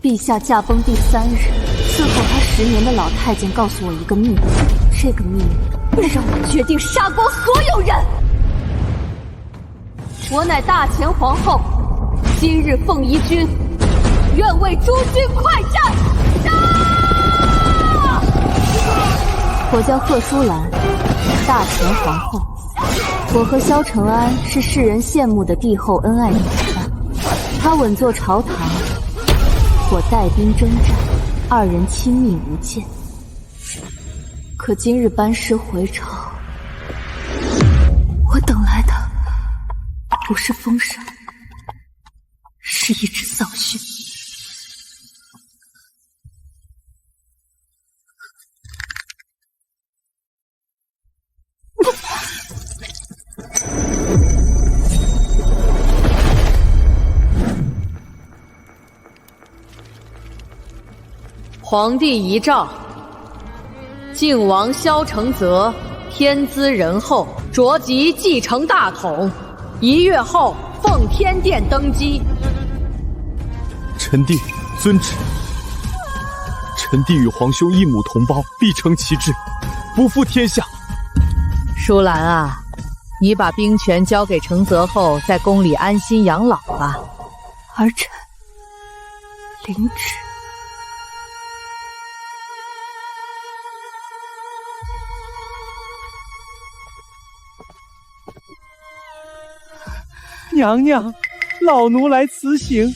陛下驾崩第3日，伺候他10年的老太监告诉我一个秘密，这个秘密让我决定杀光所有人。我乃大前皇后，今日凤仪君，愿为诸君快战！杀！我叫贺淑兰，大前皇后。我和萧承安是世人羡慕的帝后恩爱典范。他稳坐朝堂，我带兵征战，2人亲密无间。可今日班师回朝，我等来的不是封赏，是一只扫讯。皇帝遗诏：靖王萧承泽天资仁厚，着即继承大统，1月后奉天殿登基。臣弟遵旨。臣弟与皇兄一母同胞，必承其志，不负天下。淑兰啊，你把兵权交给承泽后，在宫里安心养老吧。儿臣领旨。娘娘，老奴来辞行，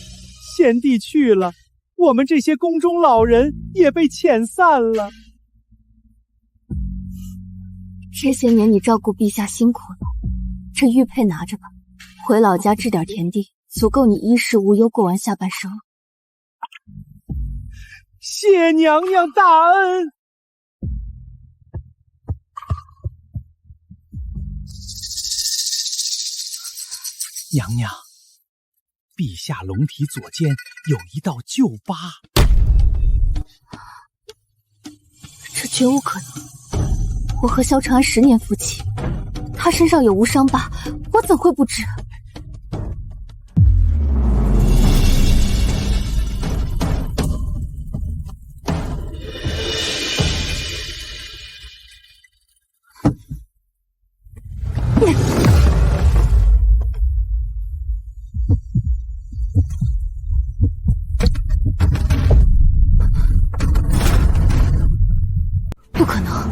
先帝去了，我们这些宫中老人也被遣散了。这些年你照顾陛下辛苦了，这玉佩拿着吧，回老家置点田地，足够你衣食无忧过完下半生了。谢娘娘大恩。娘娘，陛下龙体左肩有一道旧疤。这绝无可能，我和萧承安10年夫妻，他身上有无伤疤，我怎会不知？不可能，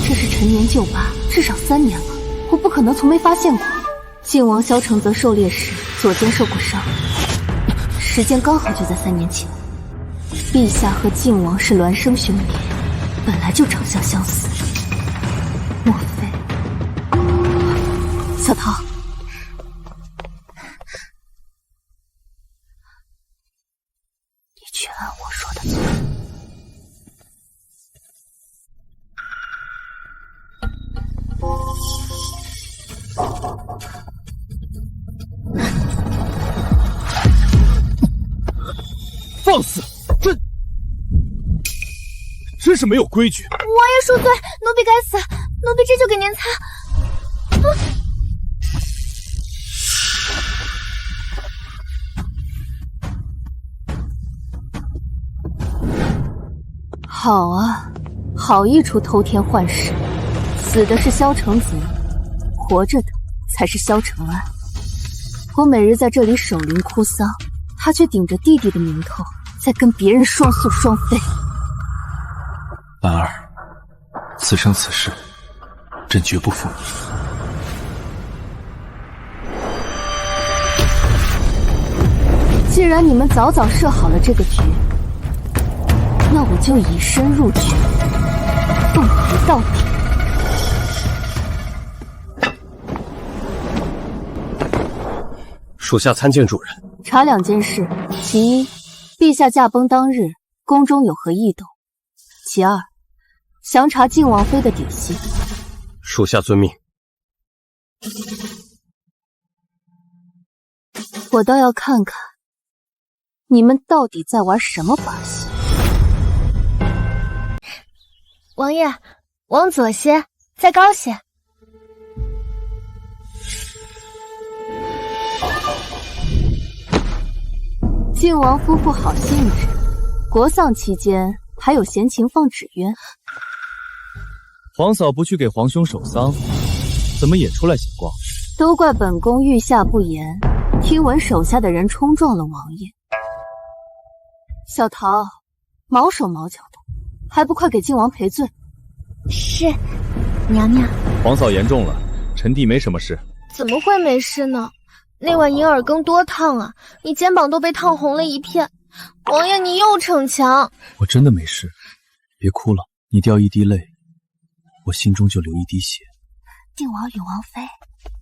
这是陈年旧疤，至少3年了，我不可能从没发现过。靖王萧承泽狩猎时左肩受过伤，时间刚好就在3年前。陛下和靖王是孪生兄弟，本来就长相相似，莫非？小桃，你去按我说的做。放肆！真是没有规矩！王爷恕罪，奴婢该死，奴婢这就给您擦。好啊，好一出偷天换日，死的是萧承泽，活着的才是萧承安。我每日在这里守灵哭丧，他却顶着弟弟的名头，在跟别人双宿双飞。兰儿，此生此世，朕绝不负你。既然你们早早设好了这个局，那我就以身入局，奉陪到底。属下参见主人。查2件事：其一，陛下驾崩当日，宫中有何异动；其二，详查靖王妃的底细。属下遵命。我倒要看看，你们到底在玩什么把戏？王爷，往左些，再高些。靖王夫妇好兴致，国丧期间还有闲情放纸鸢？皇嫂不去给皇兄守丧，怎么也出来闲逛？都怪本宫御下不严，听闻手下的人冲撞了王爷。小桃，毛手毛脚的，还不快给靖王赔罪？是，娘娘。皇嫂言重了，臣弟没什么事。怎么会没事呢？那碗银耳羹多烫啊，你肩膀都被烫红了一片。王爷，你又逞强。我真的没事，别哭了。你掉一滴泪，我心中就流一滴血。靖王与王妃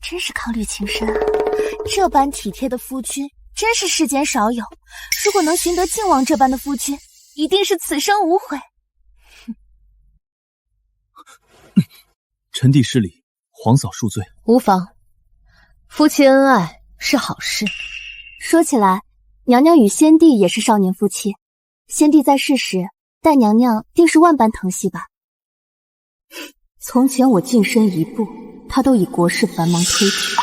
真是伉俪情深啊，这般体贴的夫君真是世间少有。如果能寻得靖王这般的夫君，一定是此生无悔。臣弟失礼，皇嫂恕罪。无妨，夫妻恩爱是好事。说起来，娘娘与先帝也是少年夫妻。先帝在世时，待娘娘定是万般疼惜吧。从前我近身一步，他都以国事繁忙推拒，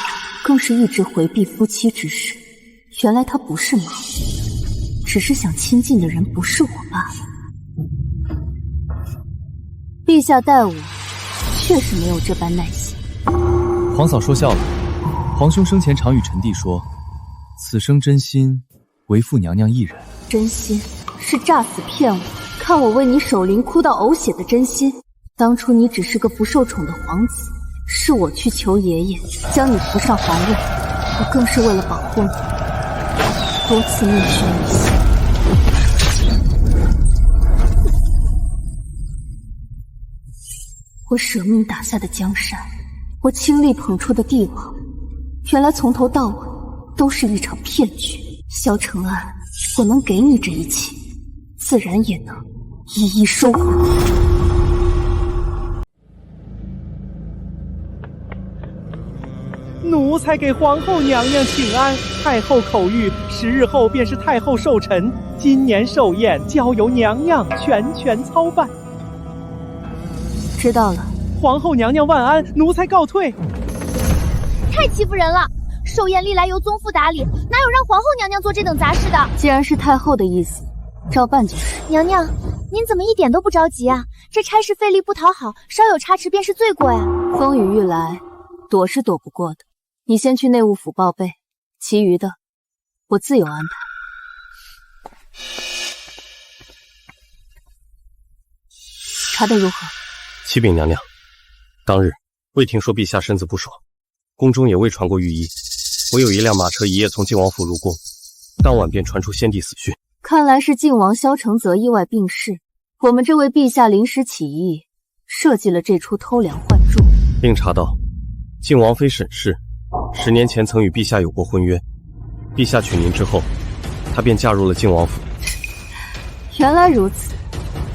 更是一直回避夫妻之事。原来他不是忙，只是想亲近的人不是我罢了。陛下待我确实没有这般耐心。皇嫂说笑了，皇兄生前常与臣弟说，此生真心唯负娘娘一人。真心是诈死骗我，看我为你守灵哭到呕血的真心。当初你只是个不受宠的皇子，是我去求爷爷将你扶上皇位，我更是为了保护你，多次命悬一线。我舍命打下的江山，我倾力捧出的帝王，原来从头到尾都是一场骗局。萧承安，我能给你这一切，自然也能一一收回。奴才给皇后娘娘请安。太后口谕，10日后便是太后寿辰，今年寿宴交由娘娘全权操办。知道了。皇后娘娘万安，奴才告退。太欺负人了！寿宴历来由宗父打理，哪有让皇后娘娘做这等杂事的？既然是太后的意思，照办就是。娘娘，您怎么一点都不着急啊？这差事费力不讨好，稍有差池便是罪过呀。风雨欲来，躲是躲不过的。你先去内务府报备，其余的我自有安排。查得如何？启禀娘娘，当日未听说陛下身子不爽，宫中也未传过御医，唯有一辆马车一夜从靖王府入宫，当晚便传出先帝死讯。看来是靖王萧承泽意外病逝，我们这位陛下临时起意，设计了这出偷梁换柱。并查到靖王妃沈氏10年前曾与陛下有过婚约，陛下娶您之后，她便嫁入了靖王府。原来如此，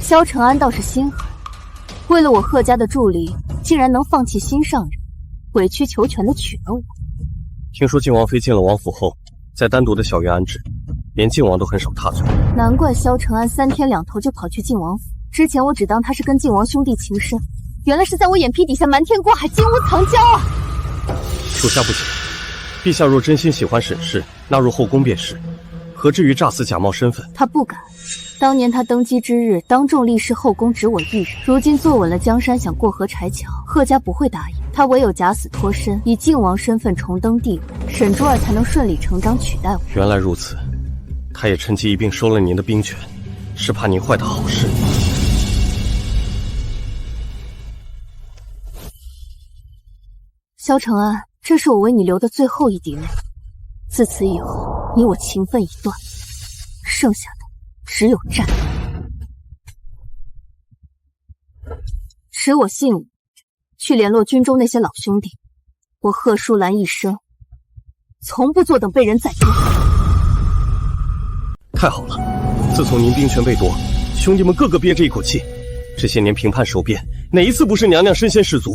萧承安倒是心狠，为了我贺家的助力，竟然能放弃心上人，委曲求全的娶了我。听说靖王妃进了王府后，在单独的小院安置，连靖王都很少踏足。难怪萧承安3天2头就跑去靖王府，之前我只当他是跟靖王兄弟情深，原来是在我眼皮底下瞒天过海，金屋藏娇啊！属下不解，陛下若真心喜欢沈氏，纳入后宫便是，何至于诈死假冒身份？他不敢。当年他登基之日，当众立誓后宫只我一人。如今坐稳了江山，想过河拆桥，贺家不会答应。他唯有假死脱身，以靖王身份重登帝位，沈珠儿才能顺理成章取代我。原来如此，他也趁机一并收了您的兵权，是怕您坏的好事。萧承安，这是我为你留的最后一滴泪。自此以后，你我情分已断，剩下的只有战。持我信物，去联络军中那些老兄弟。我贺淑兰一生从不坐等被人宰割。太好了，自从您兵权被夺，兄弟们个个憋着一口气。这些年平叛守变，哪一次不是娘娘身先士卒？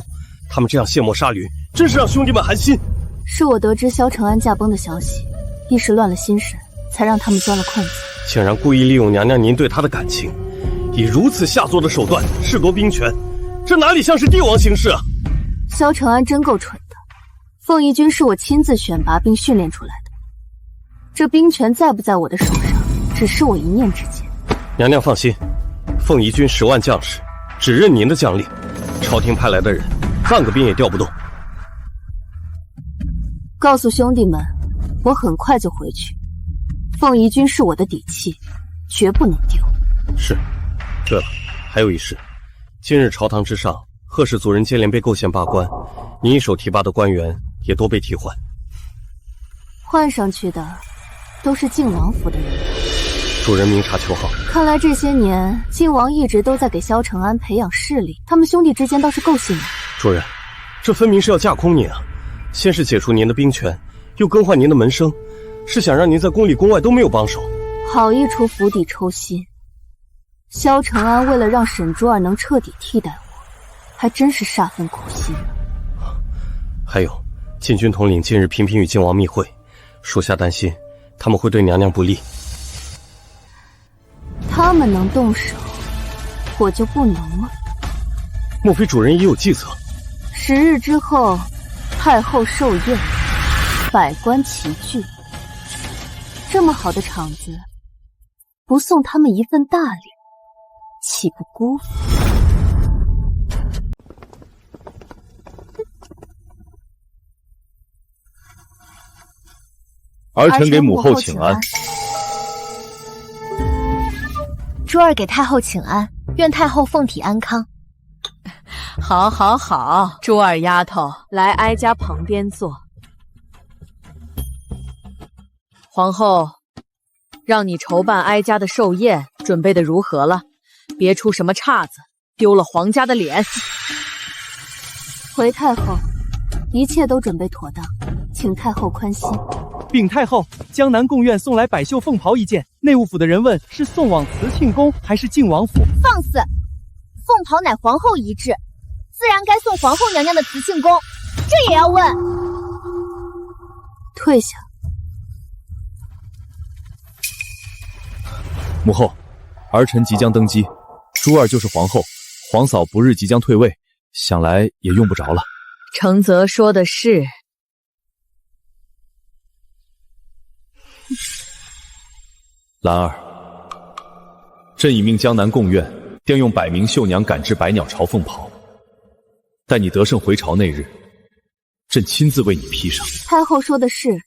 他们这样卸磨杀驴，真是让兄弟们寒心。是我得知萧承安驾崩的消息，一时乱了心神，才让他们钻了空子。竟然故意利用娘娘您对他的感情，以如此下作的手段剥夺兵权，这哪里像是帝王行事啊！萧承安真够蠢的，凤仪军是我亲自选拔并训练出来的，这兵权在不在我的手上，只是我一念之间。娘娘放心，凤仪军10万将士，只认您的将令，朝廷派来的人，半个兵也调不动。告诉兄弟们，我很快就回去。凤仪军是我的底气，绝不能丢。是。对了，还有一事，今日朝堂之上，贺氏族人接连被构陷罢官，您一手提拔的官员也多被替换。换上去的都是靖王府的人。主人明察秋毫。看来这些年靖王一直都在给萧承安培养势力，他们兄弟之间倒是够信任。主人，这分明是要架空您啊！先是解除您的兵权，又更换您的门生，是想让您在宫里宫外都没有帮手。好一出釜底抽薪！萧承安为了让沈珠儿能彻底替代我，还真是煞费苦心呢。还有，禁军统领近日频频与靖王密会，属下担心他们会对娘娘不利。他们能动手，我就不能吗？莫非主人也有计策？10日之后，太后寿宴，百官齐聚，这么好的场子，不送他们一份大礼，岂不辜负？儿臣给母后请安。珠儿给太后请安，愿太后凤体安康。好，好，好，珠儿丫头，来哀家旁边坐。皇后，让你筹办哀家的寿宴，准备的如何了？别出什么岔子，丢了皇家的脸。回太后，一切都准备妥当，请太后宽心。禀太后，江南贡院送来百绣凤袍一件，内务府的人问是送往慈庆宫还是靖王府。放肆！凤袍乃皇后遗制，自然该送皇后娘娘的慈庆宫，这也要问？退下。母后，儿臣即将登基，珠儿就是皇后，皇嫂不日即将退位，想来也用不着了。承泽说的是。兰儿，朕已命江南贡院调用100名绣娘赶制百鸟朝凤袍，待你得胜回朝那日，朕亲自为你披上。太后说的是，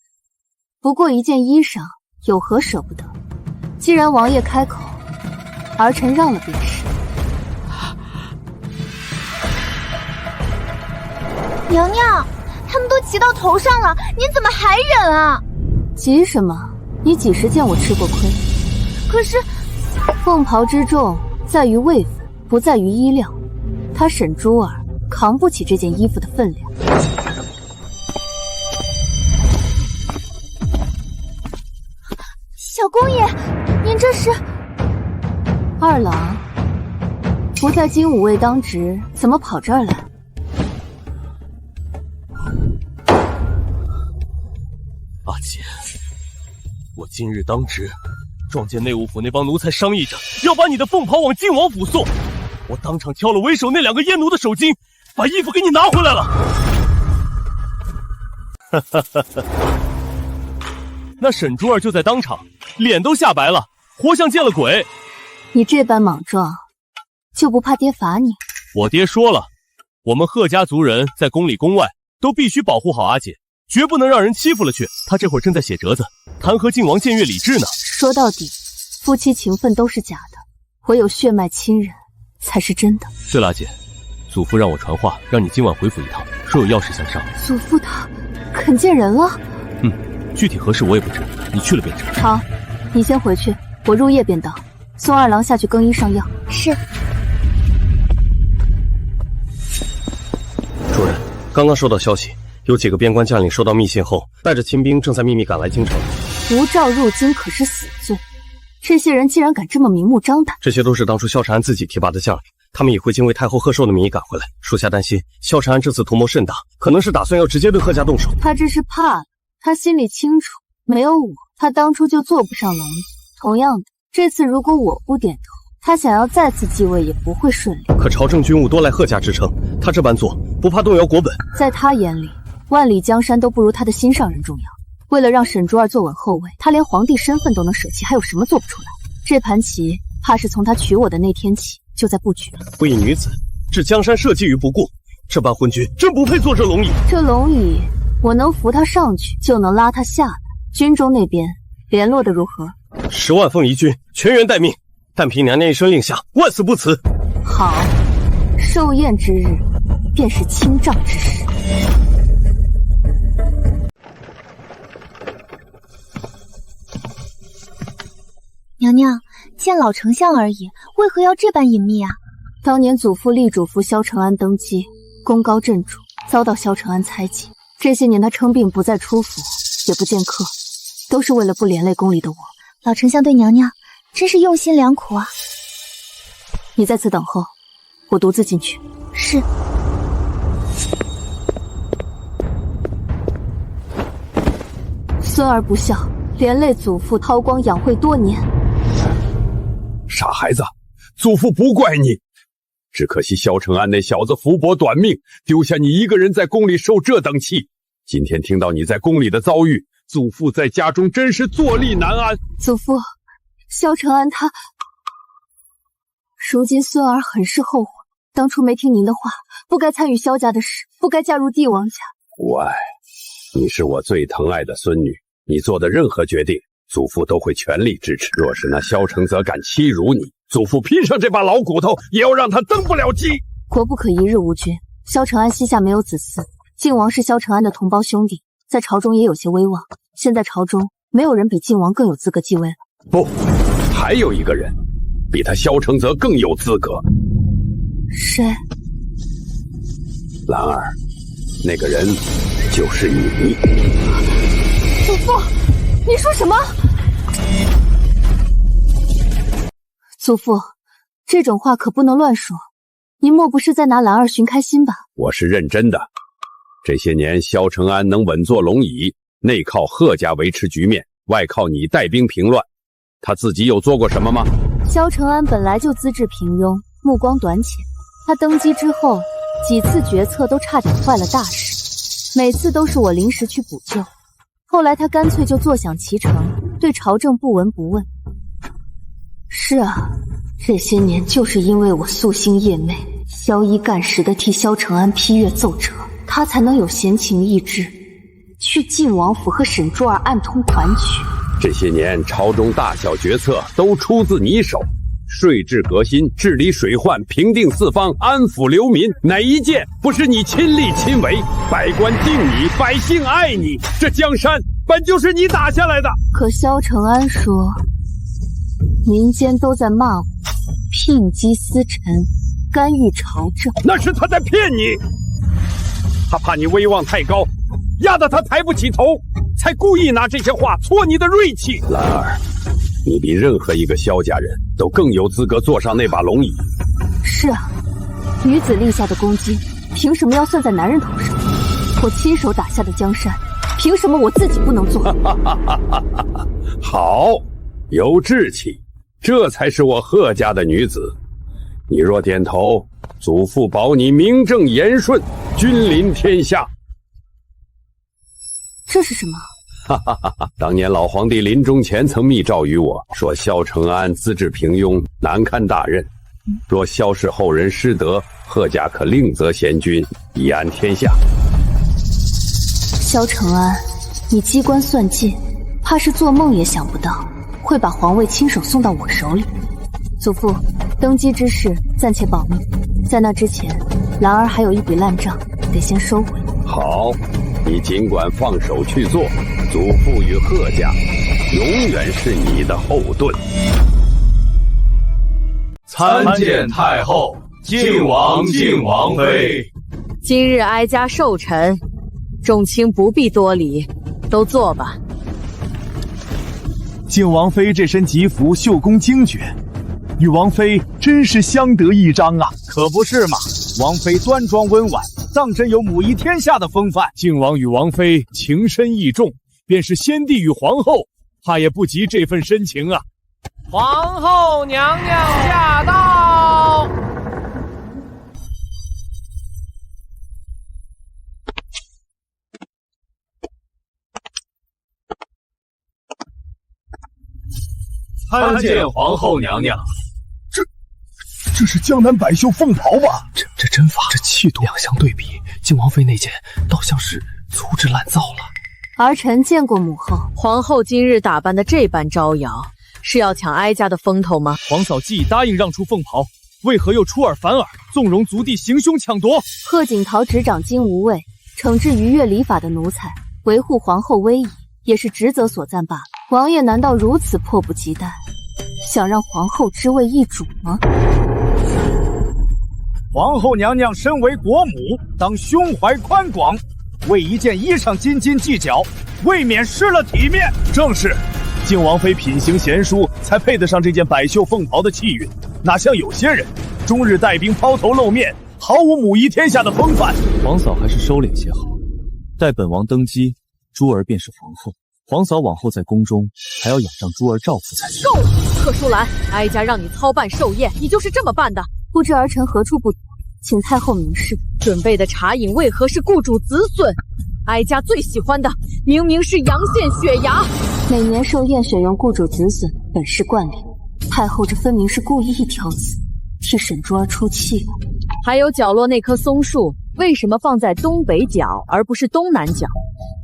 不过一件衣裳，有何舍不得？既然王爷开口，儿臣让了便是。娘娘，他们都骑到头上了，您怎么还忍啊？急什么？你几时见我吃过亏？可是，凤袍之重在于位分，不在于衣料。他沈珠儿扛不起这件衣服的分量。小公爷，您这是？二郎，不在金吾卫当值，怎么跑这儿来？阿姐，我今日当值，撞见内务府那帮奴才商议着要把你的凤袍往靖王府送，我当场挑了为首那2个阉奴的手巾，把衣服给你拿回来了。哈哈哈哈！那沈珠儿就在当场，脸都吓白了，活像见了鬼。你这般莽撞，就不怕爹罚你？我爹说了，我们贺家族人在宫里宫外都必须保护好阿姐，绝不能让人欺负了去。他这会儿正在写折子，弹劾靖王僭越礼制呢。说到底，夫妻情分都是假的，唯有血脉亲人才是真的。对了，阿姐，祖父让我传话，让你今晚回府一趟，说有要事相商。祖父他肯见人了？具体何事我也不知，你去了便知。好，你先回去，我入夜便到。送二郎下去更衣上药。是。主人，刚刚收到消息，有几个边关将领收到密信后，带着亲兵正在秘密赶来京城。无诏入京可是死罪，这些人竟然敢这么明目张胆！这些都是当初萧承安自己提拔的将领，他们以会经为太后贺寿的名义赶回来。属下担心萧承安这次图谋甚大，可能是打算要直接对贺家动手。他这是怕了，他心里清楚，没有我，他当初就坐不上龙椅。同样的，这次如果我不点头，他想要再次继位也不会顺利。可朝政军务多赖贺家支撑，他这般做不怕动摇国本？在他眼里，万里江山都不如他的心上人重要。为了让沈珠儿坐稳后位，他连皇帝身份都能舍弃，还有什么做不出来？这盘棋怕是从他娶我的那天起就在布局了。不义女子，置江山社稷于不顾，这般昏君真不配坐这龙椅。这龙椅，我能扶他上去，就能拉他下来。军中那边联络的如何？10万凤仪军全员待命，但凭娘娘一声令下，万死不辞。好，寿宴之日，便是清账之时。娘娘，见老丞相而已，为何要这般隐秘啊？当年祖父立主父萧承安登基，功高震主，遭到萧承安猜忌。这些年他称病不再出府，也不见客，都是为了不连累宫里的我。老丞相对娘娘真是用心良苦啊！你在此等候，我独自进去。是。孙儿不孝，连累祖父韬光养晦多年。傻孩子，祖父不怪你，只可惜萧承安那小子福薄短命，丢下你一个人在宫里受这等气。今天听到你在宫里的遭遇，祖父在家中真是坐立难安。祖父，萧承安他……如今孙儿很是后悔，当初没听您的话，不该参与萧家的事，不该嫁入帝王家。无碍，你是我最疼爱的孙女，你做的任何决定，祖父都会全力支持。若是那萧承泽敢欺辱你，祖父拼上这把老骨头，也要让他登不了基。国不可一日无君，萧承安膝下没有子嗣，靖王是萧承安的同胞兄弟，在朝中也有些威望。现在朝中没有人比靖王更有资格继位了。不，还有一个人比他萧承泽更有资格。谁？兰儿，那个人就是你。祖父，你说什么？祖父，这种话可不能乱说。您莫不是在拿兰儿寻开心吧？我是认真的。这些年萧承安能稳坐龙椅，内靠贺家维持局面，外靠你带兵平乱，他自己有做过什么吗？萧承安本来就资质平庸，目光短浅。他登基之后，几次决策都差点坏了大事，每次都是我临时去补救。后来他干脆就坐享其成，对朝政不闻不问。是啊，这些年就是因为我夙兴夜寐，萧一干时的替萧承安批阅奏折，他才能有闲情逸致去晋王府和沈珠儿暗通款曲。这些年朝中大小决策都出自你手，税制革新、治理水患、平定四方、安抚流民，哪一件不是你亲力亲为？百官敬你，百姓爱你，这江山本就是你打下来的。可萧承安说，民间都在骂我聘姬司臣，干预朝政。那是他在骗你，他怕你威望太高，压得他抬不起头，才故意拿这些话挫你的锐气。兰儿，你比任何一个萧家人都更有资格坐上那把龙椅。是啊，女子立下的功绩，凭什么要算在男人头上？我亲手打下的江山，凭什么我自己不能做？好，有志气，这才是我贺家的女子。你若点头，祖父保你名正言顺，君临天下。这是什么？当年老皇帝临终前曾密诏于我，说萧承安资质平庸，难堪大任。若萧氏后人失德，贺家可另择贤君，以安天下。萧承安，你机关算尽，怕是做梦也想不到会把皇位亲手送到我手里。祖父，登基之事暂且保密，在那之前，兰儿还有一笔烂账，得先收回。好，你尽管放手去做，祖父与贺家永远是你的后盾。参见太后，靖王靖王妃。今日哀家寿辰，众卿不必多礼，都坐吧。靖王妃这身吉服，绣工精绝，与王妃真是相得益彰啊！可不是嘛，王妃端庄温婉，当真有母仪天下的风范。靖王与王妃情深义重，便是先帝与皇后，怕也不及这份深情啊。皇后娘娘驾到！参见皇后娘娘。这是江南百秀凤袍吧？这针法，这气度，两相对比，靖王妃那件倒像是粗制滥造了。儿臣见过母后，皇后今日打扮的这般招摇，是要抢哀家的风头吗？皇嫂既已答应让出凤袍，为何又出尔反尔，纵容族弟行凶抢夺？贺锦桃执掌金吾卫，惩治逾越礼法的奴才，维护皇后威仪，也是职责所在罢了。王爷难道如此迫不及待，想让皇后之位易主吗？皇后娘娘身为国母，当胸怀宽广，为一件衣裳斤斤计较，未免失了体面。正是，靖王妃品行贤淑，才配得上这件百秀凤袍的气韵，哪像有些人终日带兵抛头露面，毫无母仪天下的风范。皇嫂还是收敛些好，待本王登基，珠儿便是皇后。皇嫂往后在宫中还要仰仗珠儿照拂才是。够了，贺淑兰，哀家让你操办寿宴，你就是这么办的？不知儿臣何处不妥，请太后明示。准备的茶饮为何是雇主子孙？哀家最喜欢的明明是阳羡雪牙。每年寿宴选用雇主子孙，本是惯例。太后这分明是故意挑刺，替沈珠儿出气了。还有角落那棵松树，为什么放在东北角而不是东南角？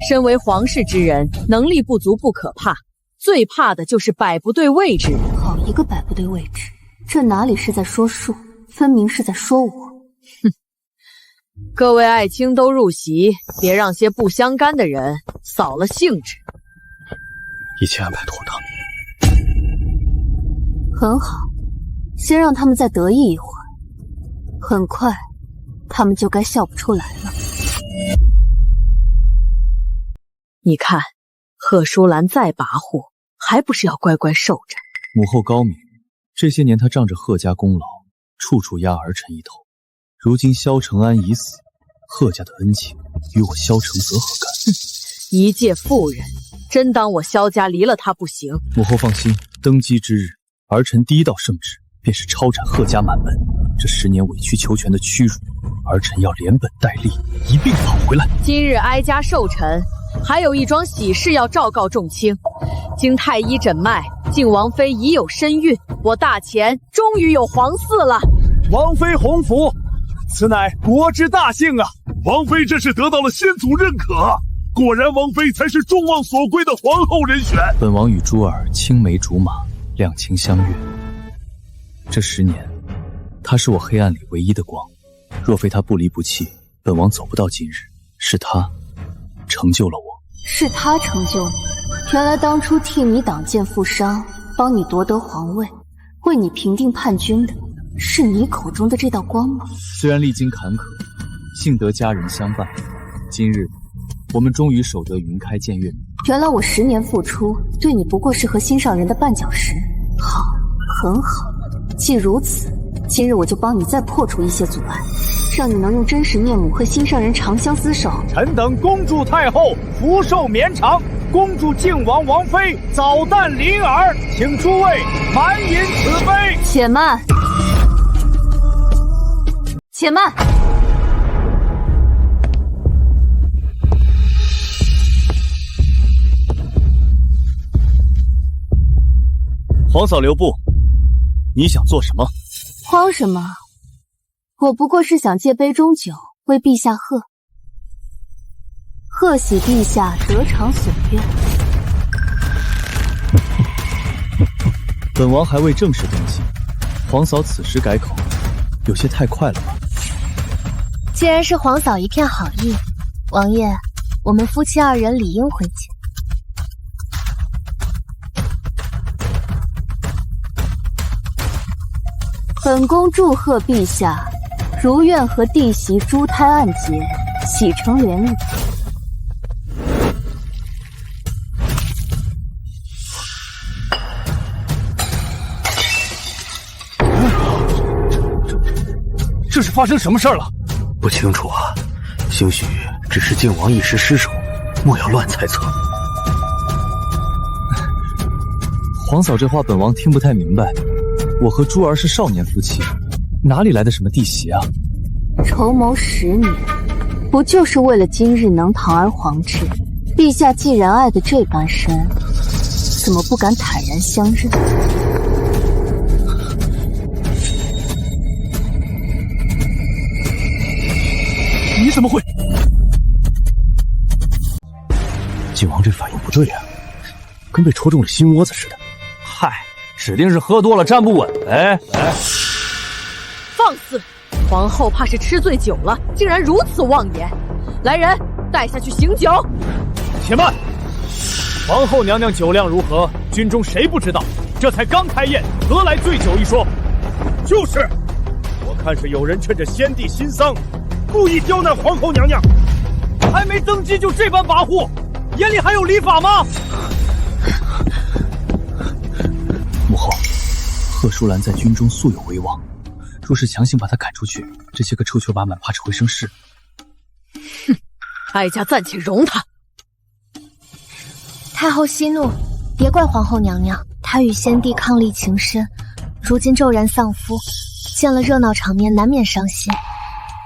身为皇室之人，能力不足不可怕，最怕的就是摆不对位置。好一个摆不对位置，这哪里是在说树，分明是在说我。哼，各位爱卿都入席，别让些不相干的人扫了兴致。一切安排妥当。很好，先让他们再得意一会儿，很快他们就该笑不出来了。你看，贺淑兰再跋扈，还不是要乖乖受着？母后高明，这些年她仗着贺家功劳，处处压儿臣一头。如今萧承安已死，贺家的恩情与我萧承泽何干？哼，一介妇人，真当我萧家离了她不行？母后放心，登基之日，儿臣第一道圣旨便是抄斩贺家满门。这10年委曲求全的屈辱，儿臣要连本带利一并讨回来。今日哀家寿辰，还有一桩喜事要昭告众卿。经太医诊脉，靖王妃已有身孕，我大前终于有皇嗣了。王妃洪福，此乃国之大幸啊！王妃这是得到了先祖认可，果然王妃才是众望所归的皇后人选。本王与珠儿青梅竹马，两情相悦。这10年，她是我黑暗里唯一的光。若非她不离不弃，本王走不到今日。是她成就了我。是她成就你？原来当初替你挡箭负伤，帮你夺得皇位，为你平定叛军的，是你口中的这道光吗？虽然历经坎坷，幸得家人相伴，今日我们终于守得云开见月明。原来我10年付出，对你不过是和心上人的绊脚石。好，很好。既如此，今日我就帮你再破除一些阻碍，让你能用真实面目和心上人长相厮守。臣等恭祝太后福寿绵长，恭祝靖王王妃早诞麟儿，请诸位满饮此杯。且慢，且慢。皇嫂留步，你想做什么？慌什么？我不过是想借杯中酒为陛下贺喜陛下得偿所愿。本王还未正式登基，皇嫂此时改口，有些太快了吧？既然是皇嫂一片好意，王爷，我们夫妻2人理应回见。本宫祝贺陛下如愿和弟媳珠胎暗结，喜成连理。这是发生什么事了？不清楚啊，兴许只是靖王一时失手，莫要乱猜测。皇嫂这话本王听不太明白。我和珠儿是少年夫妻，哪里来的什么弟媳啊？筹谋10年，不就是为了今日能堂而皇之？陛下既然爱得这般深，怎么不敢坦然相认？怎么会？靖王这反应不对啊，跟被戳中了心窝子似的。嗨，指定是喝多了站不稳呗。放肆！皇后怕是吃醉酒了，竟然如此妄言。来人，带下去醒酒。且慢，皇后娘娘酒量如何？军中谁不知道？这才刚开宴，何来醉酒一说？就是，我看是有人趁着先帝新丧，故意刁难皇后娘娘。还没登基就这般跋扈，眼里还有礼法吗？母后，贺淑兰在军中素有威望，若是强行把她赶出去，这些个臭球把满怕只会生事。哼，哀家暂且容他。太后息怒，别怪皇后娘娘，她与先帝伉俪情深，如今骤然丧夫，见了热闹场面难免伤心。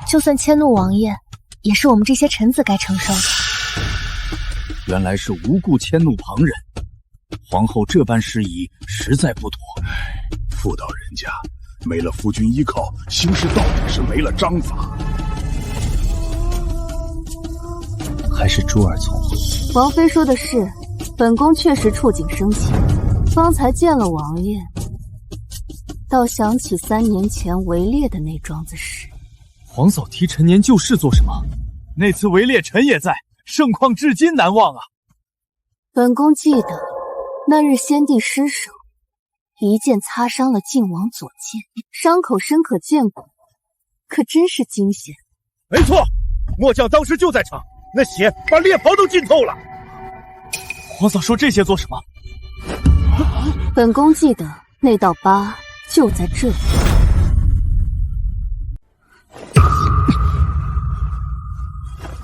就算迁怒王爷，也是我们这些臣子该承受的。原来是无故迁怒旁人，皇后这般失仪，实在不妥。妇道人家没了夫君依靠，行事到底是没了章法。还是珠儿聪慧。王妃说的是，本宫确实触景生情，方才见了王爷，倒想起3年前围猎的那桩子事。皇嫂提陈年旧事做什么？那次围猎臣也在，盛况至今难忘啊。本宫记得那日先帝失手，一剑擦伤了靖王左肩，伤口深可见骨，可真是惊险。没错，末将当时就在场，那血把猎袍都浸透了。皇嫂说这些做什么？本宫记得那道疤就在这里。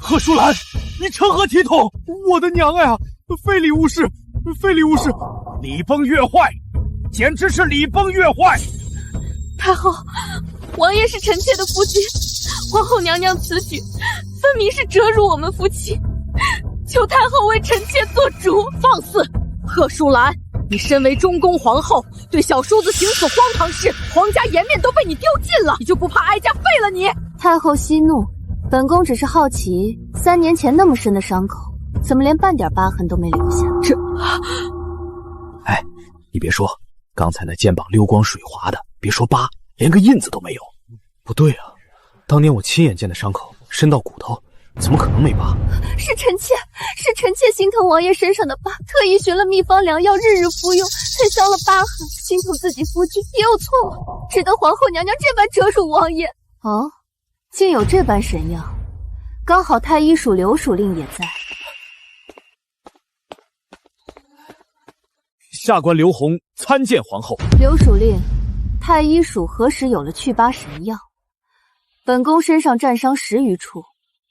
贺淑兰，你成何体统？我的娘呀！非礼勿视，非礼勿视！礼崩乐坏，简直是礼崩乐坏！太后，王爷是臣妾的夫君，皇后娘娘此举分明是折辱我们夫妻，求太后为臣妾做主。放肆！贺淑兰，你身为中宫皇后，对小叔子行此荒唐事，皇家颜面都被你丢尽了，你就不怕哀家废了你？太后息怒，本宫只是好奇，3年前那么深的伤口，怎么连半点疤痕都没留下？哎，你别说，刚才那肩膀溜光水滑的，别说疤，连个印子都没有。不对啊，当年我亲眼见的伤口深到骨头，怎么可能没疤？是臣妾心疼王爷身上的疤，特意寻了秘方良药，日日服用，才消了疤痕。心疼自己夫君也有错误，只得皇后娘娘这般折辱王爷。哦，竟有这般神药，刚好太医署刘署令也在。下官刘弘参见皇后。刘署令，太医署何时有了祛疤神药？本宫身上战伤10余处，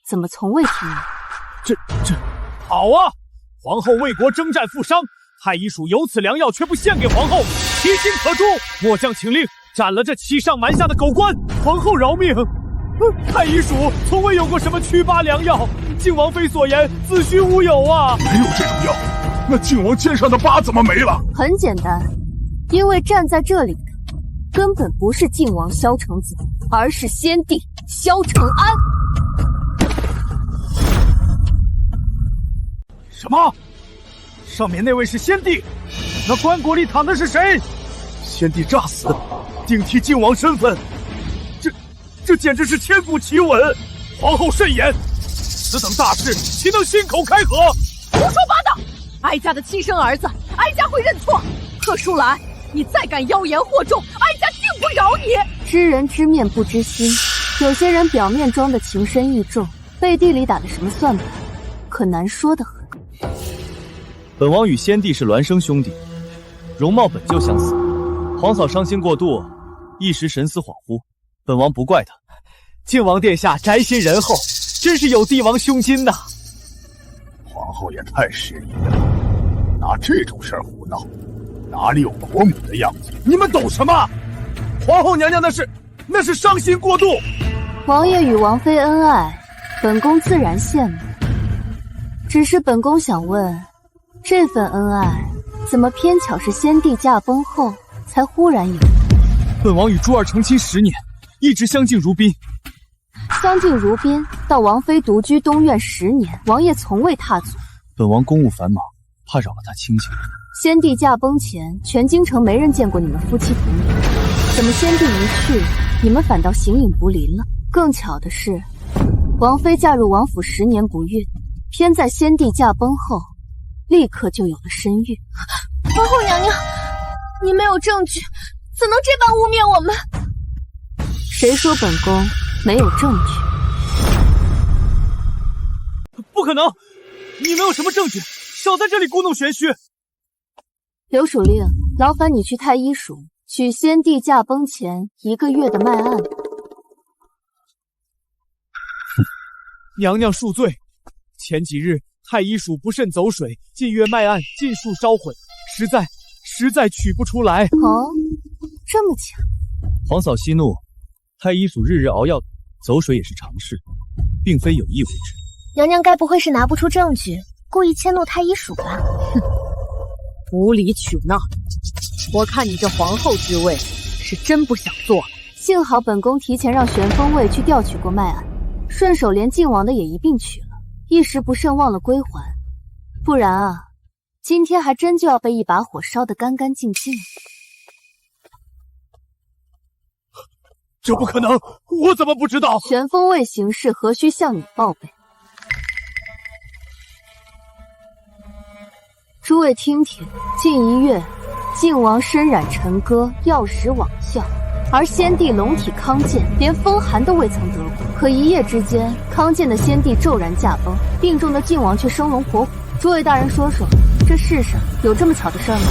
怎么从未听闻？这好啊！皇后为国征战负伤，太医署有此良药却不献给皇后，其心可诛。末将请令斩了这欺上瞒下的狗官！皇后饶命！太医署从未有过什么祛疤良药，靖王妃所言子虚乌有啊！没有这种药，那靖王肩上的疤怎么没了？很简单，因为站在这里的根本不是靖王萧承子，而是先帝萧承安。什么？上面那位是先帝？那棺椁里躺的是谁？先帝诈死，顶替靖王身份，这简直是千古奇闻！皇后慎言，此等大事岂能信口开河？胡说八道！哀家的亲生儿子，哀家会认错。贺淑兰，你再敢妖言惑众，哀家定不饶你！知人知面不知心，有些人表面装的情深意重，背地里打的什么算盘，可难说得很。本王与先帝是孪生兄弟，容貌本就相似。皇嫂伤心过度，一时神思恍惚，本王不怪他。靖王殿下宅心仁厚，真是有帝王胸襟呐！皇后也太失礼了，拿这种事儿胡闹，哪里有国母的样子？你们懂什么？皇后娘娘那是伤心过度。王爷与王妃恩爱，本宫自然羡慕。只是本宫想问，这份恩爱怎么偏巧是先帝驾崩后才忽然有？本王与珠儿成亲10年，一直相敬如宾。相敬如宾到王妃独居东院10年，王爷从未踏足。本王公务繁忙，怕扰了他清静。先帝驾崩前，全京城没人见过你们夫妻同眠，怎么先帝一去，你们反倒形影不离了？更巧的是，王妃嫁入王府10年不孕，偏在先帝驾崩后，立刻就有了身孕。皇后娘娘，你没有证据，怎能这般污蔑我们？谁说本宫没有证据？不可能！你没有什么证据，少在这里故弄玄虚。刘署令，劳烦你去太医署取先帝驾崩前1个月的脉案。娘娘恕罪，前几日太医署不慎走水，近月脉案尽数烧毁，实在取不出来。哦，这么巧。皇嫂息怒，太医署日日熬药，走水也是常事，并非有意为之。娘娘该不会是拿不出证据，故意迁怒太医署吧？哼，无理取闹！我看你这皇后之位是真不想做了。幸好本宫提前让玄风卫去调取过脉案，顺手连靖王的也一并取了，一时不慎忘了归还。不然啊，今天还真就要被一把火烧得干干净净。这不可能，我怎么不知道？玄风卫行事何须向你报备？诸位听听，近1月，靖王身染尘歌，药石罔效，而先帝龙体康健，连风寒都未曾得过。可一夜之间，康健的先帝骤然驾崩，病重的靖王却生龙活虎。诸位大人说说，这世上有这么巧的事儿吗？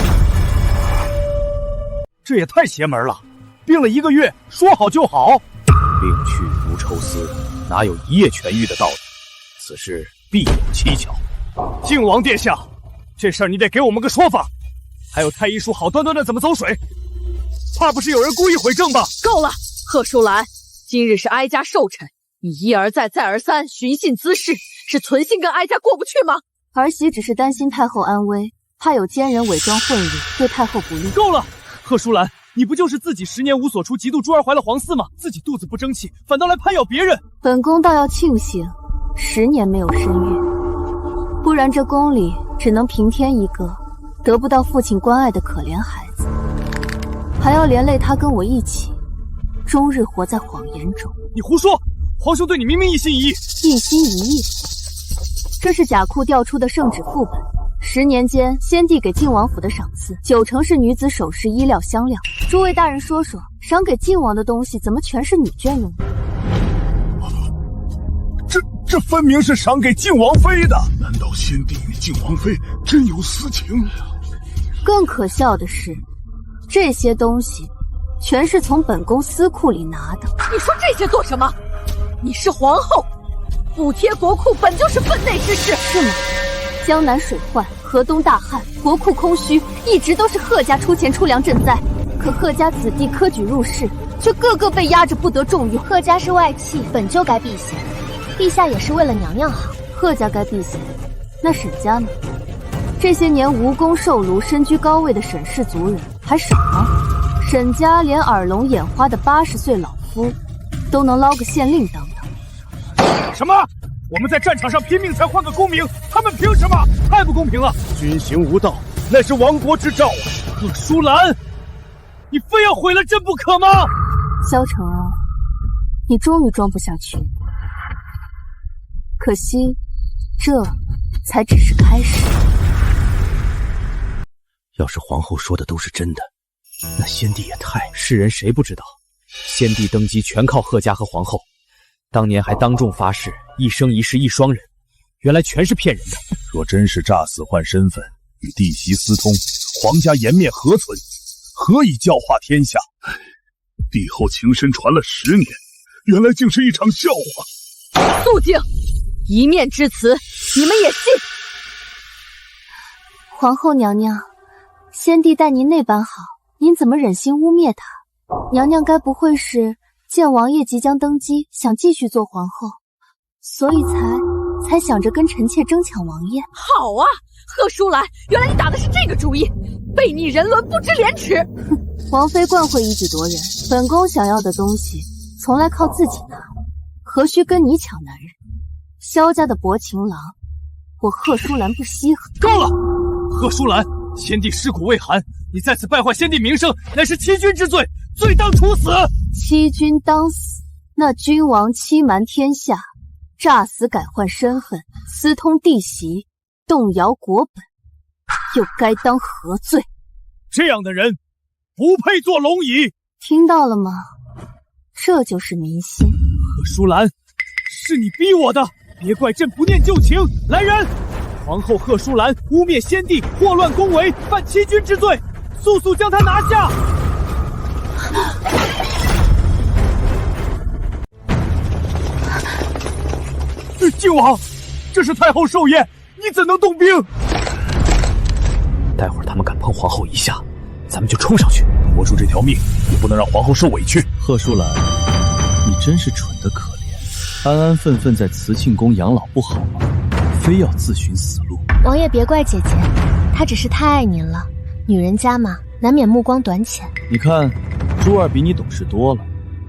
这也太邪门了！病了1个月，说好就好。病去如抽丝，哪有一夜痊愈的道理？此事必有蹊跷。靖王殿下，这事儿你得给我们个说法。还有太医署好端端的怎么走水？怕不是有人故意毁证吧？够了，贺淑兰，今日是哀家寿辰，你一而再再而三寻衅滋事，是存心跟哀家过不去吗？儿媳只是担心太后安危，怕有奸人伪装混入，对太后不利。够了，贺淑兰，你不就是自己10年无所出，嫉妒珠儿怀了皇嗣吗？自己肚子不争气，反倒来攀咬别人。本宫倒要庆幸10年没有身孕，不然这宫里只能平添一个得不到父亲关爱的可怜孩子，还要连累他跟我一起终日活在谎言中。你胡说，皇兄对你明明一心一意。一心一意？这是贾库调出的圣旨副本，10年间先帝给靖王府的赏赐90%是女子首饰、衣料、香料。诸位大人说说，赏给靖王的东西怎么全是女眷用的？这分明是赏给靖王妃的。难道先帝与靖王妃真有私情？更可笑的是，这些东西全是从本宫私库里拿的。你说这些做什么？你是皇后，补贴国库本就是分内之事，是吗？江南水患，河东大旱，国库空虚，一直都是贺家出钱出粮赈灾。可贺家子弟科举入仕，却个个被压着不得重用。贺家是外戚，本就该避嫌，陛下也是为了娘娘好。贺家该避嫌，那沈家呢？这些年无功受禄、身居高位的沈氏族人还少吗？沈家连耳聋眼花的80岁老夫都能捞个县令当当。什么？我们在战场上拼命才换个功名，他们凭什么？太不公平了！君行无道，乃是亡国之兆啊！贺淑兰，你非要毁了朕不可吗？萧承恩，你终于装不下去，可惜这才只是开始。要是皇后说的都是真的，那先帝也太……世人谁不知道，先帝登基全靠贺家和皇后，当年还当众发誓一生一世一双人，原来全是骗人的。若真是诈死换身份，与弟媳私通，皇家颜面何存？何以教化天下？帝后情深传了10年，原来竟是一场笑话。肃静！一面之词，你们也信？皇后娘娘，先帝待您那般好，您怎么忍心污蔑他？娘娘该不会是见王爷即将登基，想继续做皇后，所以才想着跟臣妾争抢王爷？好啊，贺淑兰，原来你打的是这个主意，悖逆人伦，不知廉耻。哼，王妃惯会以己夺人，本宫想要的东西从来靠自己拿，何须跟你抢男人？萧家的薄情郎，我贺淑兰不稀罕。够了，贺淑兰，先帝尸骨未寒，你在此败坏先帝名声，乃是欺君之罪，罪当处死。欺君当死，那君王欺瞒天下，诈死改换身份，私通弟媳，动摇国本，又该当何罪？这样的人不配做龙椅。听到了吗？这就是民心。贺淑兰，是你逼我的，别怪朕不念旧情。来人，皇后贺淑兰污蔑先帝，祸乱宫闱，犯欺君之罪，速速将她拿下！靖王，这是太后寿宴，你怎能动兵？待会儿他们敢碰皇后一下，咱们就冲上去，活出这条命，也不能让皇后受委屈。贺淑兰，你真是蠢得可怜，安安分分在慈庆宫养老不好吗？非要自寻死路。王爷别怪姐姐，她只是太爱您了，女人家嘛，难免目光短浅。你看，珠儿比你懂事多了，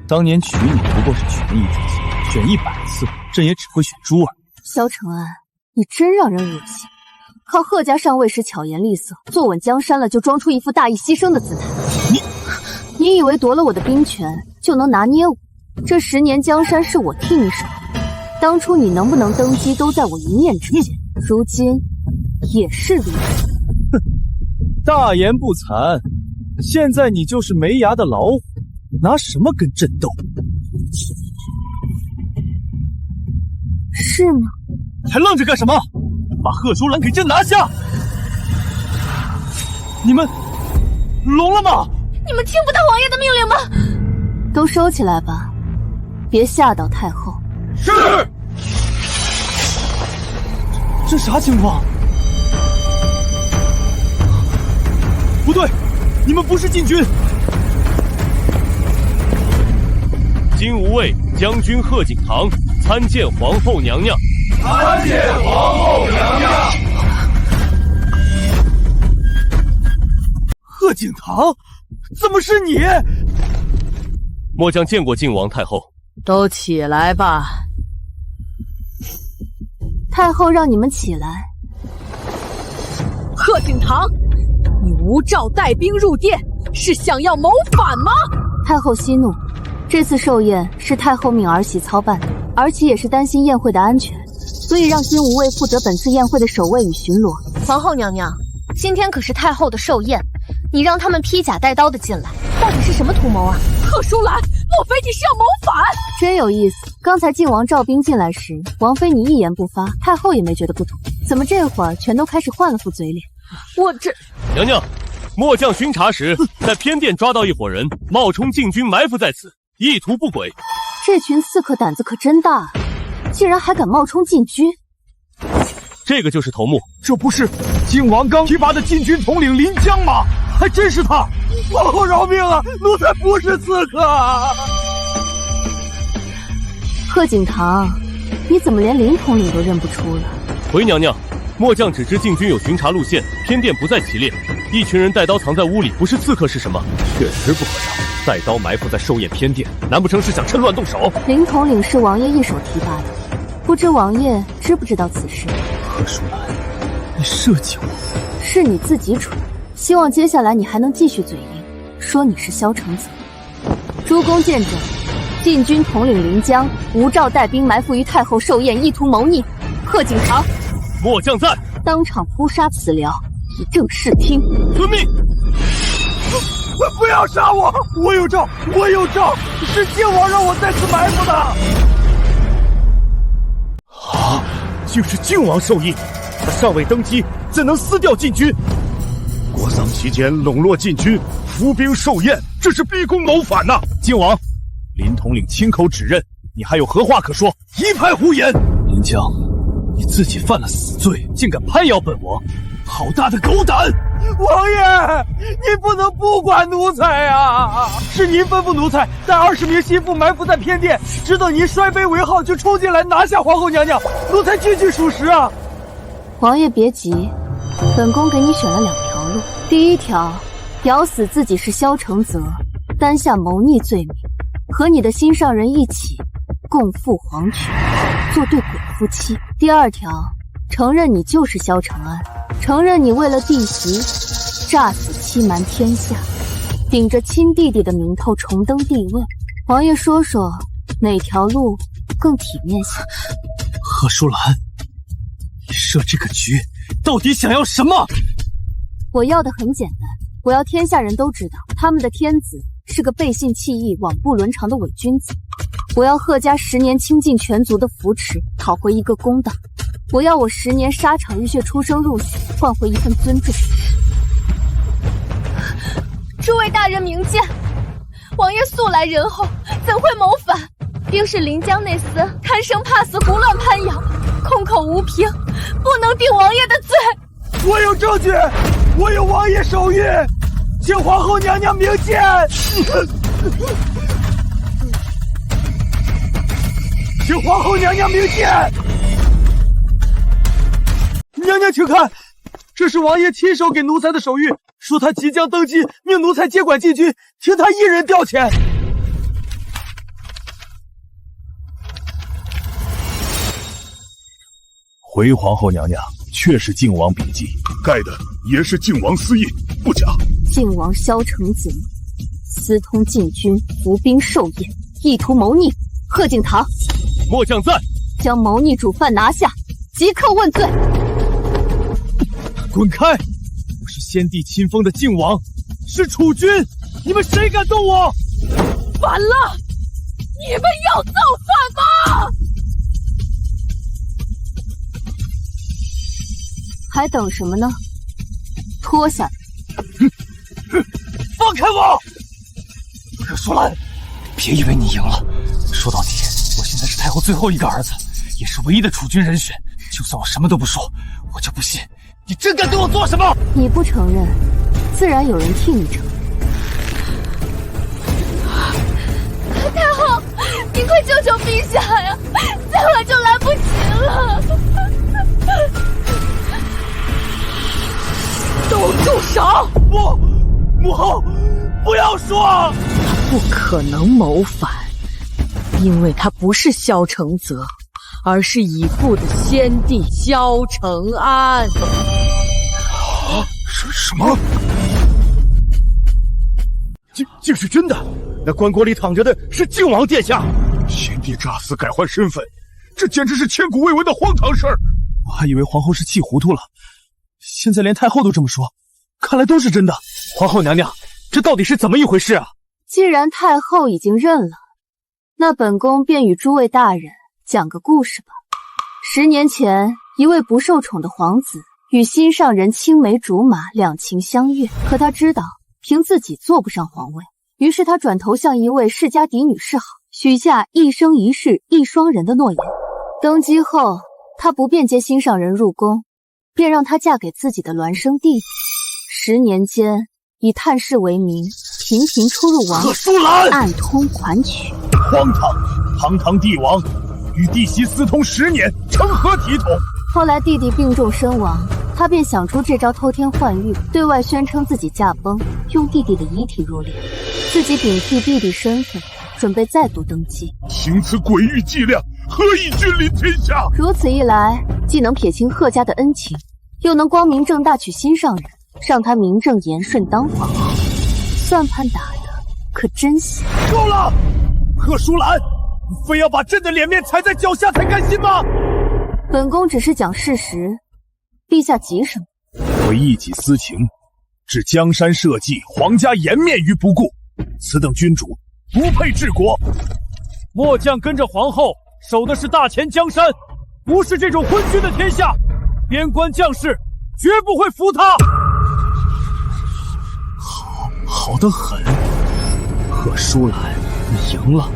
当年娶你不过是权宜之计，选100次，朕也只会选珠儿。萧承安，你真让人恶心。靠贺家上位时巧言厉色，坐稳江山了就装出一副大义牺牲的姿态。你以为夺了我的兵权就能拿捏我？这10年江山是我替你守的，当初你能不能登基都在我一念之间，如今也是如此。哼，大言不惭，现在你就是没牙的老虎，拿什么跟朕斗？是吗？还愣着干什么？把贺淑兰给朕拿下！你们聋了吗？你们听不到王爷的命令吗？都收起来吧，别吓到太后。是。这啥情况？不对，你们不是禁军。金吾卫将军贺锦堂参见皇后娘娘。参见皇后娘娘。贺锦堂，怎么是你？末将见过靖王太后。都起来吧。太后让你们起来。贺锦堂，你无诏带兵入殿，是想要谋反吗？太后息怒，这次寿宴是太后命儿媳操办的，儿媳也是担心宴会的安全，所以让金吾卫负责本次宴会的守卫与巡逻。皇后娘娘，今天可是太后的寿宴，你让他们披甲带刀的进来，到底是什么图谋啊？贺淑兰，莫非你是要谋反？真有意思，刚才靖王召兵进来时，王妃你一言不发，太后也没觉得不妥，怎么这会儿全都开始换了副嘴脸？我这……娘娘，末将巡查时，在偏殿抓到一伙人，冒充禁军埋伏在此，意图不轨。这群刺客胆子可真大，竟然还敢冒充禁军。这个就是头目，这不是靖王刚提拔的禁军统领临江吗？还真是他！皇后饶命啊！奴才不是刺客啊！贺锦堂，你怎么连林统领都认不出了？回娘娘，末将只知禁军有巡查路线，偏殿不在其列。一群人带刀藏在屋里，不是刺客是什么？确实不可长，带刀埋伏在寿宴偏殿，难不成是想趁乱动手？林统领是王爷一手提拔的，不知王爷知不知道此事？贺淑兰，你设计我？是你自己蠢。希望接下来你还能继续嘴硬，说你是萧承泽。诸公见证，禁军统领临江无诏带兵埋伏于太后寿宴，意图谋逆。贺锦堂，末将在，当场扑杀此僚，以正视听。遵命。不要杀我！我有诏，我有诏，是靖王让我在此埋伏的。啊，竟是靖王授意，他尚未登基，怎能私调禁军？国丧期间笼络禁军，伏兵寿宴，这是逼宫谋反呐！靖王，林统领亲口指认，你还有何话可说？一派胡言！林江，你自己犯了死罪，竟敢攀咬本王，好大的狗胆！王爷，您不能不管奴才啊！是您吩咐奴才带20名心腹埋伏在偏殿，直等您摔杯为号就冲进来拿下皇后娘娘，奴才句句属实啊！王爷别急，本宫给你选了2条路。第一条，咬死自己是萧承泽，担下谋逆罪名，和你的心上人一起共赴黄泉。做对鬼夫妻。第二条，承认你就是萧承安，承认你为了弟媳诈死欺瞒天下，顶着亲弟弟的名头重登帝位。王爷说说哪条路更体面些？贺淑兰，你设这个局到底想要什么？我要的很简单，我要天下人都知道他们的天子是个背信弃义、罔不伦常的伪君子。我要贺家10年倾尽全族的扶持，讨回一个公道。我要我10年沙场浴血出生入死，换回一份尊重。诸位大人明鉴，王爷素来仁厚，怎会谋反？定是临江那厮贪生怕死，胡乱攀咬，空口无凭，不能定王爷的罪。我有证据，我有王爷手谕，请皇后娘娘明鉴。请皇后娘娘明鉴。娘娘请看，这是王爷亲手给奴才的手谕，说他即将登基，命奴才接管禁军，听他一人调遣。回皇后娘娘，确是靖王笔迹，盖的也是靖王私印，不假。靖王萧承泽私通禁军，伏兵寿宴，意图谋逆。贺敬堂，末将在，将谋逆主犯拿下，即刻问罪。滚开！我是先帝亲封的靖王，是储君，你们谁敢动我？反了！你们要造反吗？还等什么呢？脱下来！放开我！贺淑兰，别以为你赢了。说到底，我现在是太后最后一个儿子，也是唯一的储君人选。就算我什么都不说，我就不信你真敢对我做什么！你不承认，自然有人替你承认。太后，您快救救陛下呀！再晚就来不及了。都住手！母后，不要说！他不可能谋反，因为他不是萧承泽，而是已故的先帝萧承安。什么？竟是真的？那棺椁里躺着的是靖王殿下？先帝诈死改换身份，这简直是千古未闻的荒唐事儿！我还以为皇后是气糊涂了，现在连太后都这么说，看来都是真的。皇后娘娘，这到底是怎么一回事啊？既然太后已经认了，那本宫便与诸位大人讲个故事吧。10年前，一位不受宠的皇子与心上人青梅竹马，两情相悦。可他知道凭自己坐不上皇位，于是他转头向一位世家嫡女示好，许下一生一世一双人的诺言。登基后，他不便接心上人入宫，便让她嫁给自己的孪生弟弟。10年间，以探视为名，频频出入王府，暗通款曲。荒唐！堂堂帝王与弟媳私通10年，成何体统？后来弟弟病重身亡，他便想出这招偷天换日，对外宣称自己驾崩，用弟弟的遗体入殓，自己顶替弟弟身份，准备再度登基。行此诡异伎俩，何以君临天下？如此一来，既能撇清贺家的恩情，又能光明正大娶心上人，让他名正言顺当皇后。算盘打得可真响！够了，贺淑兰，你非要把朕的脸面踩在脚下才甘心吗？本宫只是讲事实，陛下急什么？为一己私情，置江山社稷、皇家颜面于不顾，此等君主不配治国。末将跟着皇后守的是大前江山，不是这种昏君的天下，边关将士绝不会服他。好得很，贺淑兰，你赢了。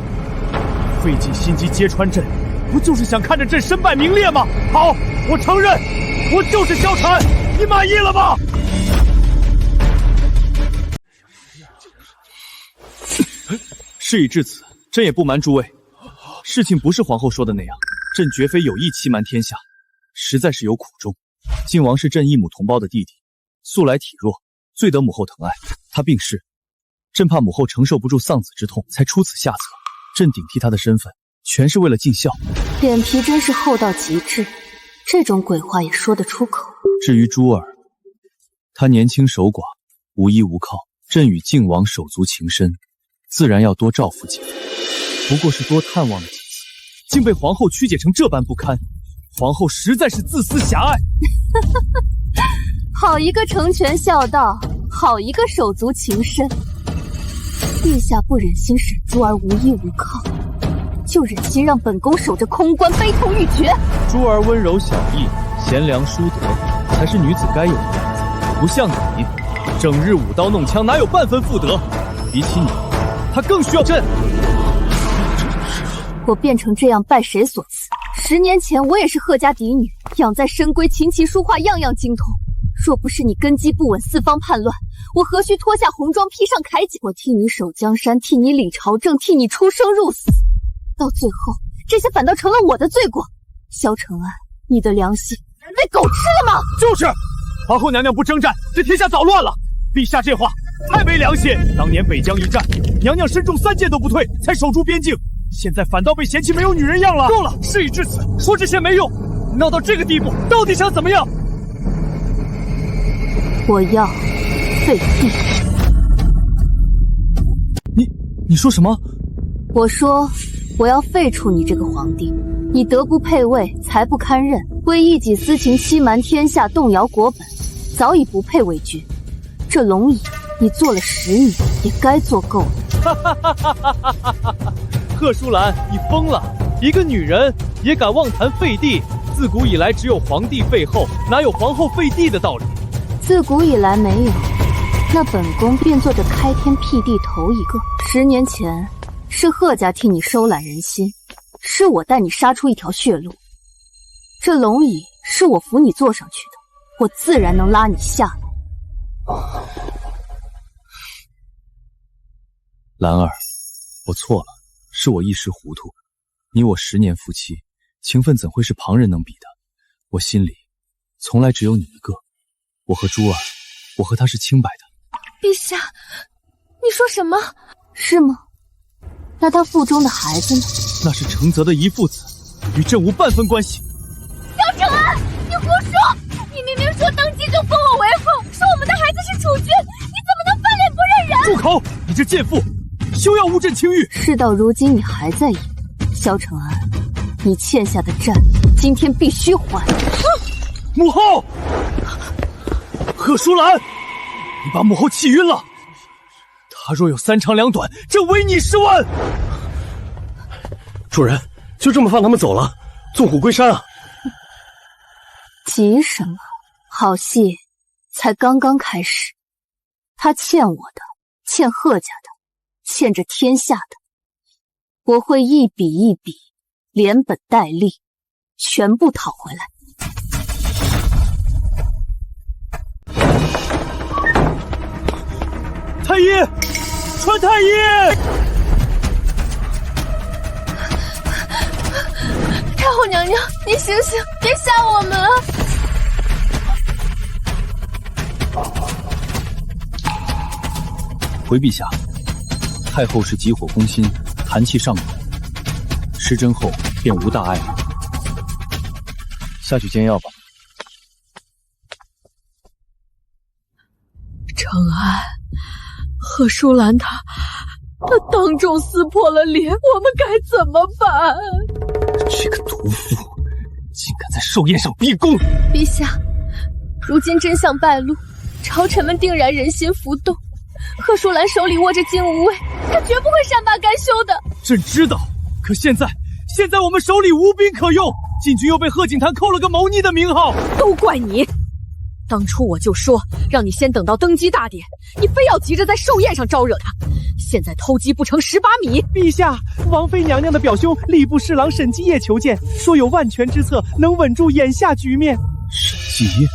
费尽心机揭穿朕，不就是想看着朕身败名裂吗？好，我承认，我就是萧禅，你满意了吗？事已至此，朕也不瞒诸位，事情不是皇后说的那样，朕绝非有意欺瞒天下，实在是有苦衷。靖王是朕异母同胞的弟弟，素来体弱，最得母后疼爱。他病逝，朕怕母后承受不住丧子之痛，才出此下策。朕顶替他的身份，全是为了尽孝。脸皮真是厚到极致，这种鬼话也说得出口。至于珠儿，她年轻守寡，无依无靠，朕与靖王手足情深，自然要多照拂几分。不过是多探望了几次，竟被皇后曲解成这般不堪。皇后实在是自私狭隘。好一个成全孝道，好一个手足情深。陛下不忍心使珠儿无依无靠，就忍心让本宫守着空关，悲痛欲绝。珠儿温柔小意，贤良淑德，才是女子该有的样子。不像你，整日舞刀弄枪，哪有半分妇德？比起你，她更需要朕。我变成这样，拜谁所赐？10年前我也是贺家嫡女，养在深闺，琴棋书画样样精通。若不是你根基不稳，四方叛乱，我何须脱下红装，披上铠甲？我替你守江山，替你理朝政，替你出生入死，到最后，这些反倒成了我的罪过。萧承安，你的良心被狗吃了吗？就是，皇后娘娘不征战，这天下早乱了。陛下这话太没良心。当年北疆一战，娘娘身中3箭都不退，才守住边境。现在反倒被嫌弃没有女人样了。够了，事已至此，说这些没用。闹到这个地步，到底想怎么样？我要废帝。你说什么？我说我要废除你这个皇帝。你德不配位，才不堪任，为一己私情欺瞒天下，动摇国本，早已不配为君。这龙椅你做了10年，也该做够了。贺淑兰，你疯了！一个女人也敢妄谈废帝？自古以来只有皇帝废后，哪有皇后废帝的道理？自古以来没有，那本宫便做着开天辟地头一个。10年前是贺家替你收揽人心，是我带你杀出一条血路。这龙椅是我扶你坐上去的，我自然能拉你下来。兰儿，我错了，是我一时糊涂。你我10年夫妻，情分怎会是旁人能比的？我心里从来只有你一个。我和珠儿，我和她是清白的。陛下，你说什么？是吗？那他腹中的孩子呢？那是承泽的遗腹子，与朕无半分关系。萧承安，你胡说！你明明说登基就封我为后，说我们的孩子是储君，你怎么能翻脸不认人？住口！你这贱妇，休要污朕清誉！事到如今，你还在意？萧承安，你欠下的债，今天必须还。母后，贺淑兰，你把母后气晕了。她若有3长2短，朕唯你10万。主人，就这么放他们走了，纵虎归山啊！急什么？好戏才刚刚开始。他欠我的，欠贺家的，欠着天下的，我会一笔一笔，连本带利，全部讨回来。太医，传太医！太后娘娘，你醒醒，别吓我们啊！回陛下，太后是急火攻心，寒气上涌，失针后便无大碍了。下去煎药吧。承安，贺淑兰她当众撕破了脸，我们该怎么办？这个毒妇竟敢在寿宴上逼宫！陛下，如今真相败露，朝臣们定然人心浮动。贺淑兰手里握着金无畏，她绝不会善罢甘休的。朕知道，可现在我们手里无兵可用，禁军又被贺锦坛扣了个谋逆的名号。都怪你！当初我就说让你先等到登基大典，你非要急着在寿宴上招惹他，现在偷鸡不成蚀把米。陛下，王妃娘娘的表兄吏部侍郎沈继业求见，说有万全之策能稳住眼下局面。沈继业，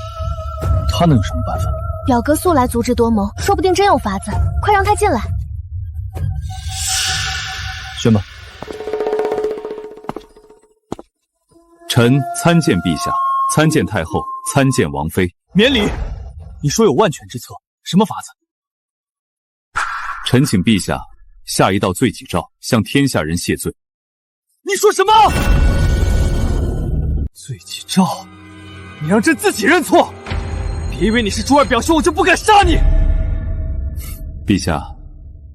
他能有什么办法？表哥素来足智多谋，说不定真有法子，快让他进来。宣吧。臣参见陛下，参见太后，参见王妃。免礼。你说有万全之策，什么法子？臣请陛下下一道罪己诏，向天下人谢罪。你说什么？罪己诏，你让朕自己认错，别以为你是珠儿表兄，我就不敢杀你。陛下，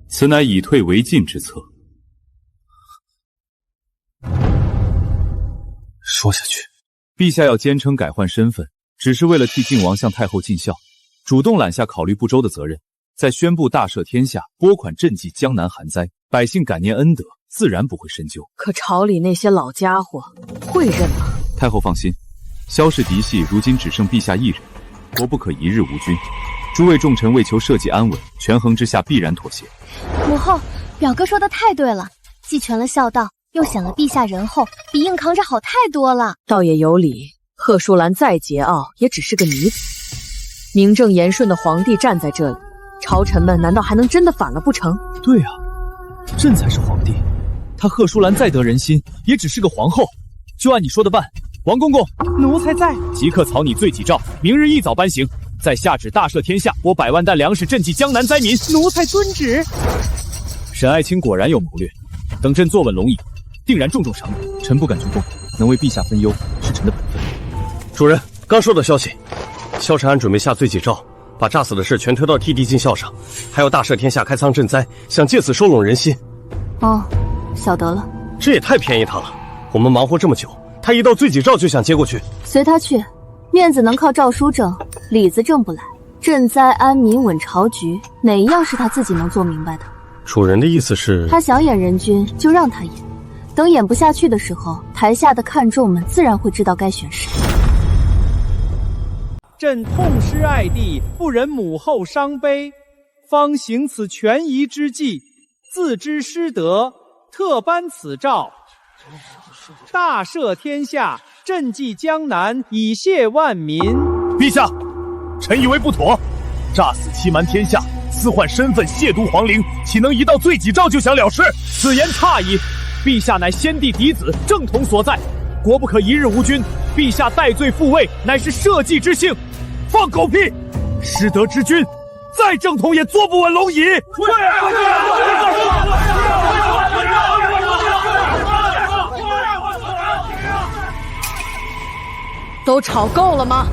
此乃以退为进之策。说下去，陛下要坚称改换身份，只是为了替靖王向太后尽孝，主动揽下考虑不周的责任，再宣布大赦天下，拨款赈济江南旱灾，百姓感念恩德，自然不会深究。可朝里那些老家伙会认吗？太后放心，萧氏嫡系如今只剩陛下一人，国不可一日无君。诸位重臣为求社稷安稳，权衡之下必然妥协。母后，表哥说的太对了，既全了孝道，又显了陛下仁厚，比硬扛着好太多了。倒也有理，贺淑兰再桀骜，也只是个女子。名正言顺的皇帝站在这里，朝臣们难道还能真的反了不成？对啊，朕才是皇帝，她贺淑兰再得人心，也只是个皇后。就按你说的办。王公公，奴才在。即刻草拟罪己诏，明日一早颁行。再下旨大赦天下，拨100万担粮食赈济江南灾民。奴才遵旨。沈爱卿果然有谋略，等朕坐稳龙椅，定然重重赏你。臣不敢居功，能为陛下分忧是臣的本分。主人，刚收到消息，萧承安准备下罪己诏，把诈死的事全推到替帝尽孝上，还要大赦天下开仓赈灾，想借此收拢人心。哦，晓得了。这也太便宜他了，我们忙活这么久，他一到罪己诏就想接过去。随他去，面子能靠诏书挣，里子挣不来。赈灾安民稳朝局，哪一样是他自己能做明白的？主人的意思是，他想演人君就让他演，等演不下去的时候，台下的看众们自然会知道该选谁。朕痛失爱弟，不忍母后伤悲，方行此权宜之计，自知失德，特颁此诏，大赦天下，赈济江南，以谢万民。陛下，臣以为不妥，诈死欺瞒天下，私换身份，亵渎皇陵，岂能一到罪己诏就想了事？此言差矣，陛下乃先帝嫡子，正统所在，国不可一日无君。陛下戴罪复位，乃是社稷之幸。放狗屁！失德之君，再正统也坐不稳龙椅。都吵够了吗？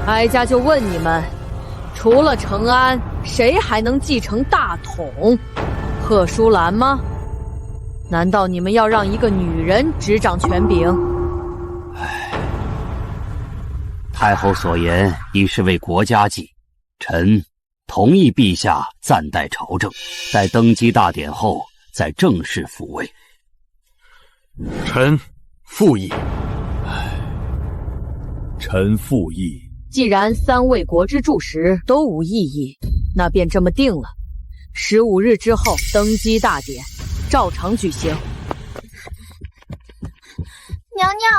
哀家就问你们，除了承安，谁还能继承大统？贺淑兰吗？难道你们要让一个女人执掌权柄？太后所言已是为国家计，臣同意陛下暂代朝政，待登基大典后再正式复位。臣复议。臣复议。既然3位国之柱石都无异议，那便这么定了。15日之后登基大典照常举行。娘娘，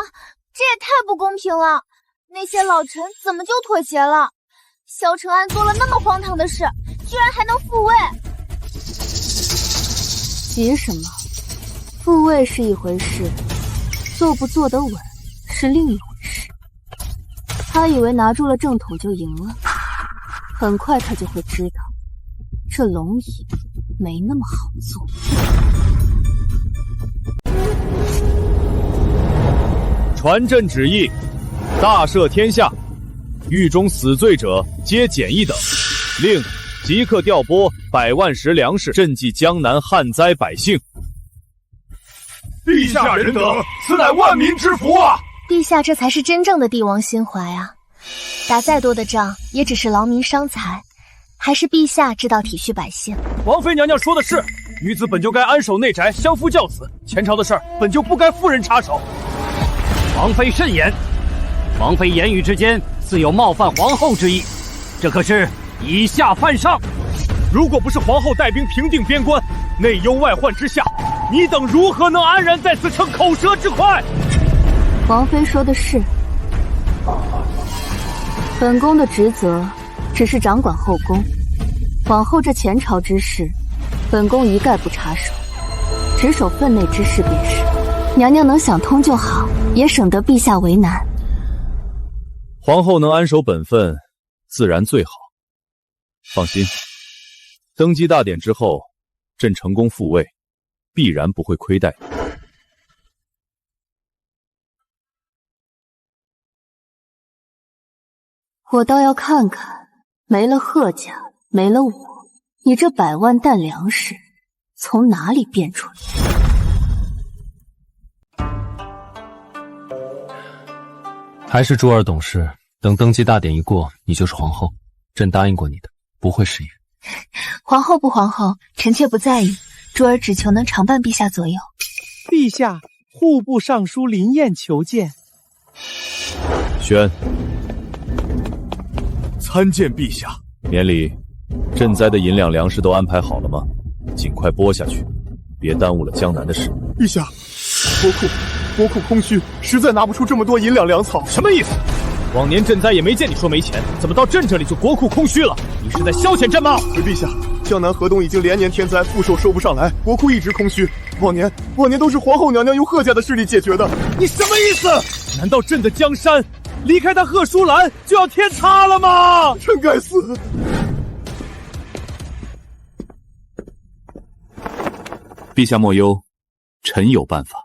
这也太不公平了！那些老臣怎么就妥协了？萧承安做了那么荒唐的事，居然还能复位？急什么？复位是一回事，坐不坐得稳是另一回事。他以为拿住了正统就赢了，很快他就会知道，这龙椅没那么好坐。传朕旨意，大赦天下，狱中死罪者皆减1等，令即刻调拨100万石粮食赈济江南旱灾百姓。陛下仁德，此乃万民之福啊！陛下这才是真正的帝王心怀啊！打再多的仗，也只是劳民伤财，还是陛下知道体恤百姓。王妃娘娘说的是，女子本就该安守内宅，相夫教子，前朝的事儿本就不该妇人插手。王妃慎言，王妃言语之间自有冒犯皇后之意，这可是以下犯上。如果不是皇后带兵平定边关，内忧外患之下，你等如何能安然在此逞口舌之快？王妃说的是，本宫的职责只是掌管后宫，往后这前朝之事，本宫一概不插手，只守分内之事便是。娘娘能想通就好，也省得陛下为难。皇后能安守本分，自然最好。放心，登基大典之后，朕成功复位，必然不会亏待你。我倒要看看，没了贺家，没了我，你这100万担粮食从哪里变出来？还是珠儿懂事，等登基大典一过，你就是皇后。朕答应过你的，不会食言。皇后不皇后，臣妾不在意。珠儿只求能常伴陛下左右。陛下，户部尚书林燕求见。宣，参见陛下。免礼。赈灾的银两粮食都安排好了吗？尽快拨下去，别耽误了江南的事。陛下，国库空虚，实在拿不出这么多银两粮草。什么意思？往年赈灾也没见你说没钱，怎么到朕这里就国库空虚了？你是在消遣朕吗？回陛下，江南河东已经连年天灾，赋收收不上来，国库一直空虚。往年都是皇后娘娘用贺家的势力解决的。你什么意思？难道朕的江山离开他贺淑兰就要天塌了吗？朕该死！陛下莫忧，臣有办法。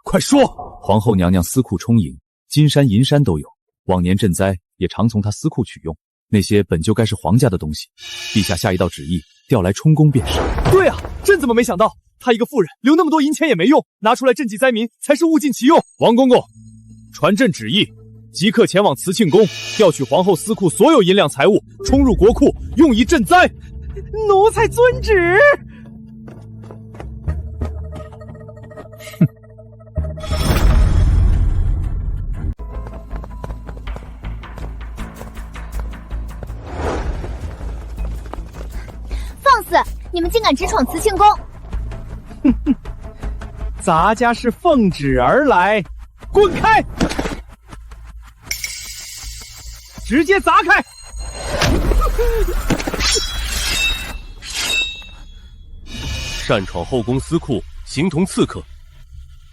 快说！皇后娘娘私库充盈，金山银山都有，往年赈灾也常从她私库取用，那些本就该是皇家的东西，陛下下一道旨意，调来充公便是。对啊，朕怎么没想到，她一个妇人留那么多银钱也没用，拿出来赈济灾民才是物尽其用。王公公，传朕旨意，即刻前往慈庆宫，调取皇后私库所有银两财物，充入国库，用以赈灾。奴才遵旨。放肆！你们竟敢直闯慈庆宫！咱家是奉旨而来，滚开！直接砸开！擅闯后宫私库，形同刺客，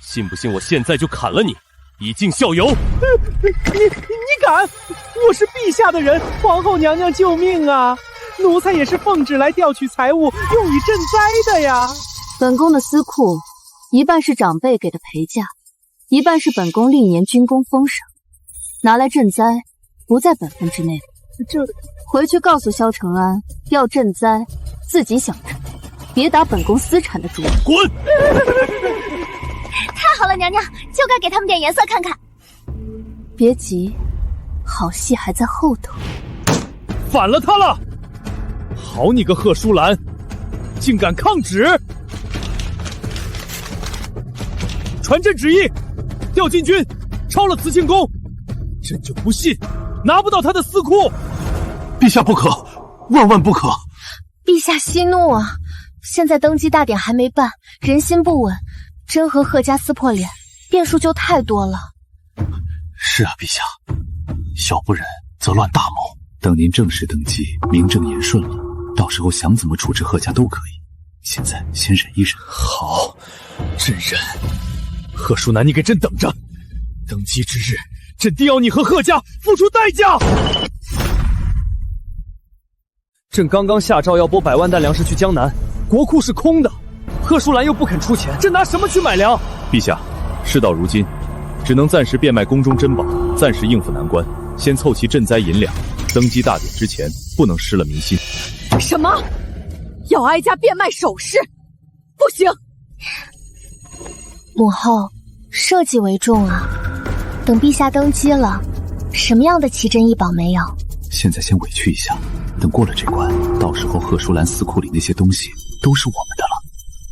信不信我现在就砍了你，以儆效尤？你敢！我是陛下的人，皇后娘娘救命啊！奴才也是奉旨来调取财物，用以赈灾的呀。本宫的私库，一半是长辈给的陪嫁，一半是本宫历年军功封赏，拿来赈灾，不在本分之内。这回去告诉萧承安，要赈灾，自己想着，别打本宫私产的主意。滚！太好了，娘娘，就该给他们点颜色看看。别急，好戏还在后头。反了他了！好你个贺淑兰，竟敢抗旨！传朕旨意，调禁军，抄了慈庆宫。朕就不信拿不到他的私库。陛下不可，万万不可！陛下息怒啊！现在登基大典还没办，人心不稳，真和贺家撕破脸，变数就太多了。是啊，陛下，小不忍则乱大谋。等您正式登基，名正言顺了，到时候想怎么处置贺家都可以。现在先忍一忍。好，朕忍。贺淑楠，你给朕等着！登基之日，朕定要你和贺家付出代价！朕刚刚下诏要拨100万担粮食去江南，国库是空的，贺淑兰又不肯出钱，朕拿什么去买粮？陛下，事到如今，只能暂时变卖宫中珍宝，暂时应付难关，先凑齐赈灾银两。登基大典之前，不能失了民心。什么？要哀家变卖首饰？不行！母后，社稷为重啊！等陛下登基了，什么样的奇珍异宝没有？现在先委屈一下，等过了这关，到时候贺淑兰私库里那些东西都是我们的了。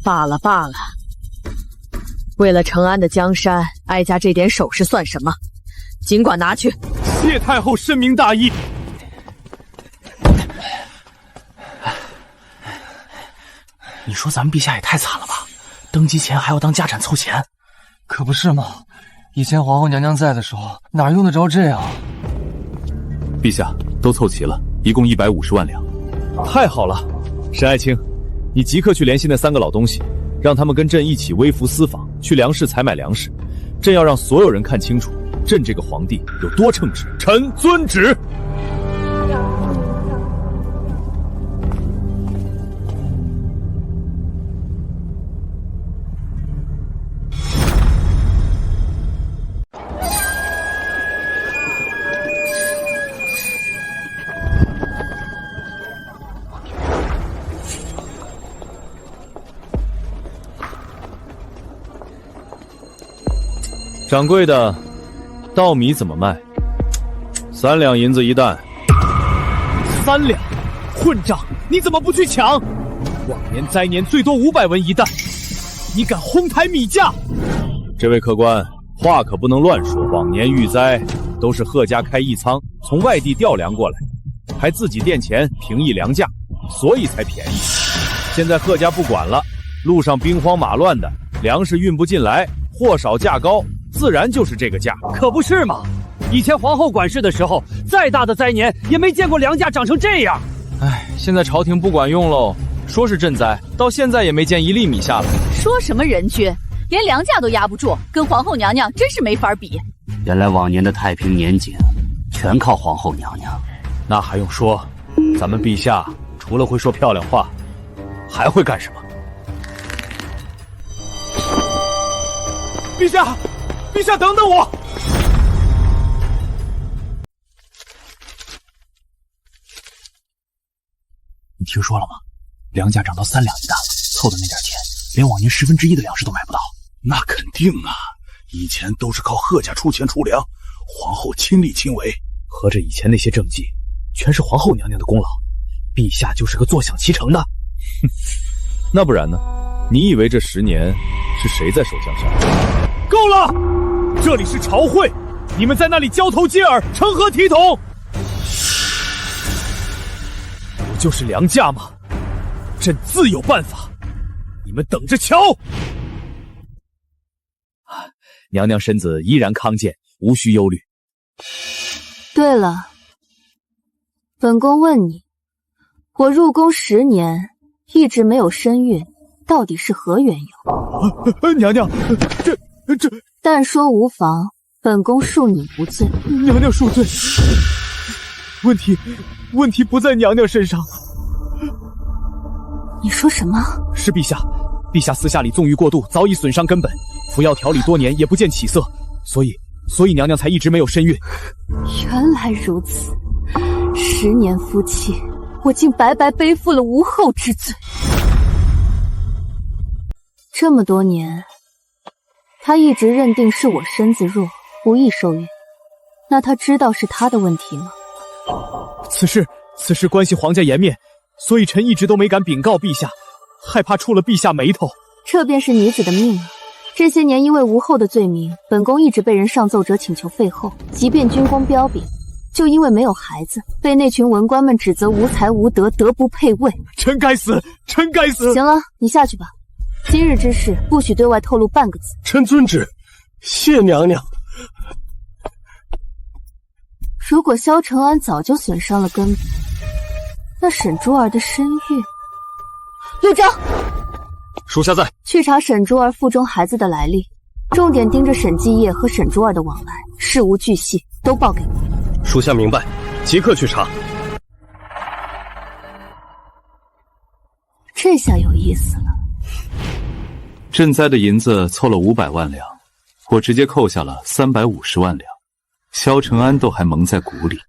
罢了罢了，为了承安的江山，哀家这点首饰算什么？尽管拿去。谢太后深明大义。你说咱们陛下也太惨了吧？登基前还要当家产凑钱。可不是嘛，以前皇后娘娘在的时候，哪用得着这样？陛下，都凑齐了，一共150万两。太好了，沈爱卿，你即刻去联系那3个老东西，让他们跟朕一起微服私访，去粮市采买粮食。朕要让所有人看清楚，朕这个皇帝有多称职。臣遵旨。掌柜的，稻米怎么卖？3两银子一担。3两，混账！你怎么不去抢？往年灾年最多500文一担，你敢哄抬米价？这位客官，话可不能乱说。往年遇灾都是贺家开义仓，从外地调粮过来，还自己垫钱平抑粮价，所以才便宜。现在贺家不管了，路上兵荒马乱的，粮食运不进来，货少价高，自然就是这个价。可不是嘛！以前皇后管事的时候，再大的灾年也没见过粮价涨成这样。唉，现在朝廷不管用喽，说是赈灾，到现在也没见1粒米下来。说什么人均，连粮价都压不住，跟皇后娘娘真是没法比。原来往年的太平年景，全靠皇后娘娘。那还用说？咱们陛下除了会说漂亮话，还会干什么？陛下，陛下等等我！你听说了吗？粮价涨到3两一担了，凑的那点钱，连往年1/10的粮食都买不到。那肯定啊，以前都是靠贺家出钱出粮，皇后亲力亲为。合着以前那些政绩，全是皇后娘娘的功劳，陛下就是个坐享其成的。哼，那不然呢？你以为这10年是谁在守江山？够了！这里是朝会，你们在那里交头接耳，成何体统？不就是粮价吗？朕自有办法，你们等着瞧！娘娘身子依然康健，无需忧虑。对了，本宫问你，我入宫10年，一直没有身孕，到底是何缘由？娘娘，这……但说无妨，本宫恕你无罪。娘娘恕罪。问题不在娘娘身上。你说什么？是陛下，陛下私下里纵欲过度，早已损伤根本，服药调理多年也不见起色，所以娘娘才一直没有身孕。原来如此，10年夫妻，我竟白白背负了无后之罪。这么多年，他一直认定是我身子弱，不易受孕。那他知道是他的问题吗？此事关系皇家颜面，所以臣一直都没敢禀告陛下，害怕触了陛下眉头。这便是女子的命啊！这些年因为无后的罪名，本宫一直被人上奏折请求废后，即便军功彪炳，就因为没有孩子，被那群文官们指责无才无德，德不配位。臣该死，臣该死！行了，你下去吧。今日之事不许对外透露半个字。臣遵旨，谢娘娘。如果萧承安早就损伤了根本，那沈珠儿的身孕……陆昭，属下在。去查沈珠儿腹中孩子的来历，重点盯着沈继业和沈珠儿的往来，事无巨细都报给我。属下明白，即刻去查。这下有意思了。赈灾的银子凑了500万两，我直接扣下了350万两，萧承安都还蒙在鼓里。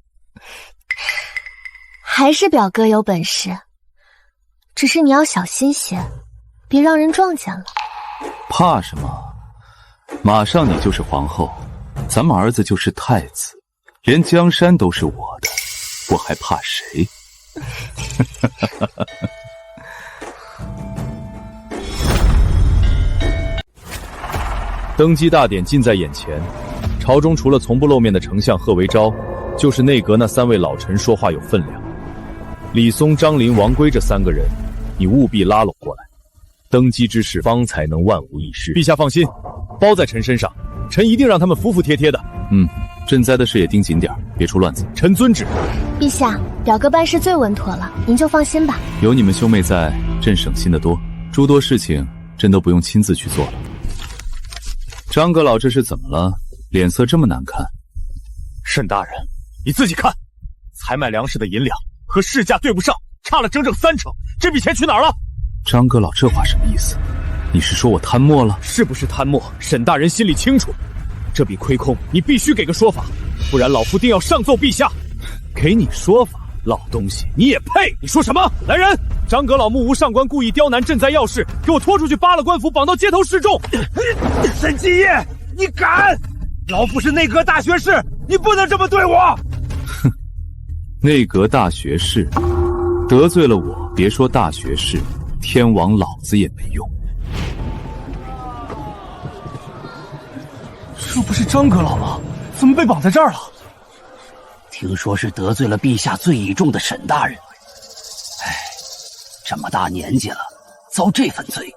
还是表哥有本事，只是你要小心些，别让人撞见了。怕什么？马上你就是皇后，咱们儿子就是太子，连江山都是我的，我还怕谁？登基大典近在眼前，朝中除了从不露面的丞相贺维昭，就是内阁那3位老臣说话有分量。李松、张林、王圭这3个人，你务必拉拢过来，登基之事方才能万无一失。陛下放心，包在臣身上，臣一定让他们服服帖帖的。赈灾的事也盯紧点，别出乱子。臣遵旨。陛下，表哥办事最稳妥了，您就放心吧。有你们兄妹在，朕省心得多，诸多事情朕都不用亲自去做了。张阁老这是怎么了？脸色这么难看。沈大人，你自己看，采买粮食的银两和市价对不上，差了整整3成，这笔钱去哪儿了？张阁老这话什么意思？你是说我贪墨了？是不是贪墨，沈大人心里清楚。这笔亏空，你必须给个说法，不然老夫定要上奏陛下。给你说法？老东西，你也配？你说什么？来人！张阁老目无上官故意刁难赈灾要事，给我拖出去扒了官府，绑到街头示众！沈继业，你敢！老夫是内阁大学士，你不能这么对我！哼，内阁大学士得罪了我，别说大学士，天王老子也没用。这不是张阁老吗？怎么被绑在这儿了？听说是得罪了陛下最倚重的沈大人。哎，这么大年纪了，遭这份罪。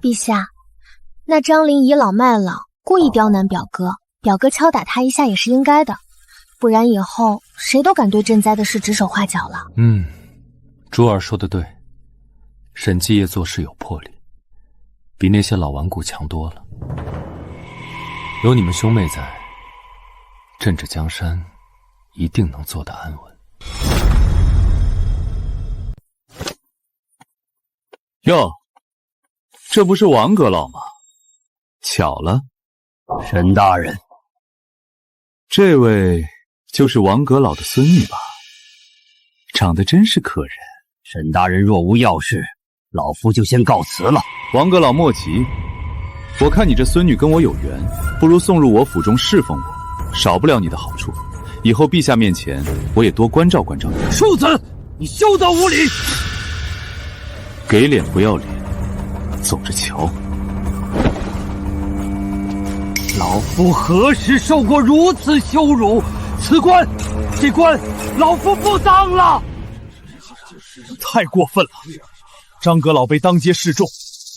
陛下，那张陵倚老卖老，故意刁难表哥，表哥敲打他一下也是应该的，不然以后谁都敢对赈灾的事指手画脚了。珠儿说的对，沈继业做事有魄力，比那些老顽固强多了。有你们兄妹在，镇这江山一定能做得安稳。哟，这不是王阁老吗？巧了，沈大人，这位就是王阁老的孙女吧？长得真是可人。沈大人若无要事，老夫就先告辞了。王阁老莫急，我看你这孙女跟我有缘，不如送入我府中侍奉我，少不了你的好处。以后陛下面前，我也多关照关照你。庶子，你休得无礼！给脸不要脸，走着瞧。老夫何时受过如此羞辱？辞官，这官老夫不当了。太过分了！张阁老被当街示众，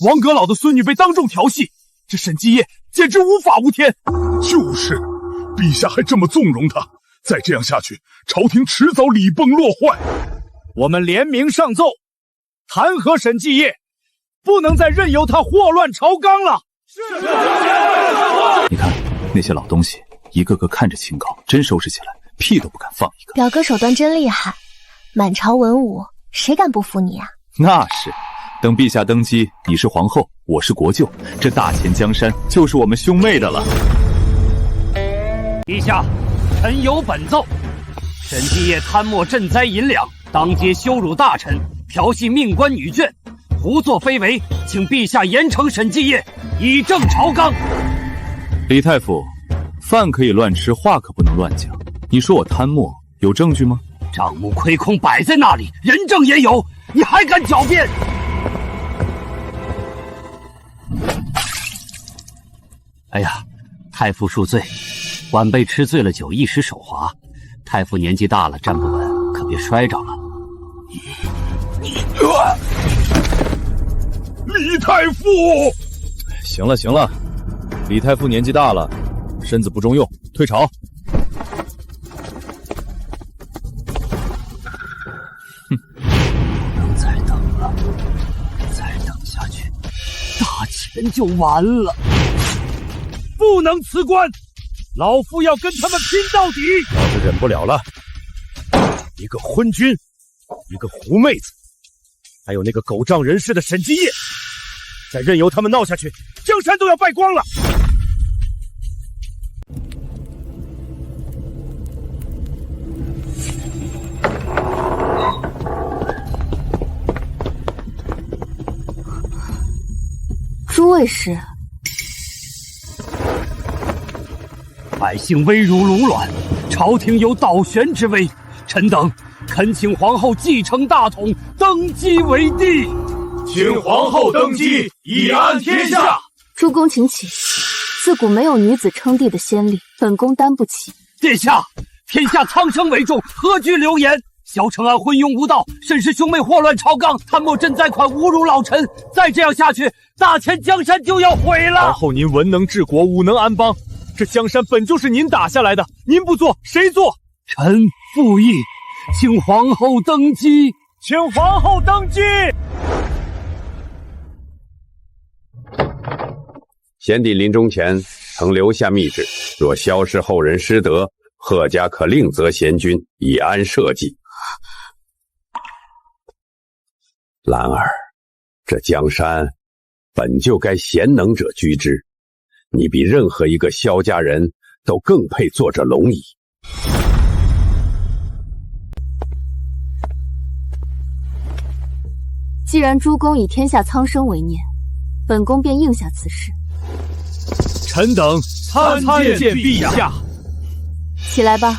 王阁老的孙女被当众调戏，这沈继业简直无法无天。就是，陛下还这么纵容他，再这样下去，朝廷迟早礼崩乐坏。我们联名上奏，弹劾沈继业，不能再任由他祸乱朝纲了。你看那些老东西，一个个看着清高，真收拾起来屁都不敢放一个。表哥手段真厉害，满朝文武谁敢不服你啊？那是，等陛下登基，你是皇后，我是国舅，这大钱江山就是我们兄妹的了。陛下，臣有本奏：沈继业贪墨赈灾银两，当街羞辱大臣，调戏命官女眷，胡作非为，请陛下严惩沈继业，以正朝纲。李太傅，饭可以乱吃，话可不能乱讲。你说我贪墨，有证据吗？账目亏空摆在那里，人证也有，你还敢狡辩？哎呀，太傅恕罪，晚辈吃醉了酒，一时手滑。太傅年纪大了，站不稳，可别摔着了。李太傅，行了行了，李太傅年纪大了，身子不中用，退朝。再等了，再等下去，大钱就完了。不能辞官，老夫要跟他们拼到底。老子忍不了了！一个昏君，一个狐妹子，还有那个狗仗人势的沈继业，再任由他们闹下去，江山都要败光了。诸位是？百姓危如卢卵，朝廷有倒悬之危，臣等恳请皇后继承大统，登基为帝。请皇后登基，以安天下。诸公请起。自古没有女子称帝的先例，本宫担不起。殿下，天下苍生为重，何惧流言？萧承安昏庸无道，沈氏兄妹祸乱朝纲，贪墨赈灾款，侮辱老臣。再这样下去，大钱江山就要毁了。皇后您文能治国，武能安邦，这江山本就是您打下来的，您不做谁做？臣附议，请皇后登基。请皇后登基。先帝临终前曾留下密旨，若萧氏后人失德，贺家可另择贤君以安社稷。兰儿，这江山本就该贤能者居之，你比任何一个萧家人都更配坐着龙椅。既然诸公以天下苍生为念，本宫便应下此事。臣等参见陛下。起来吧。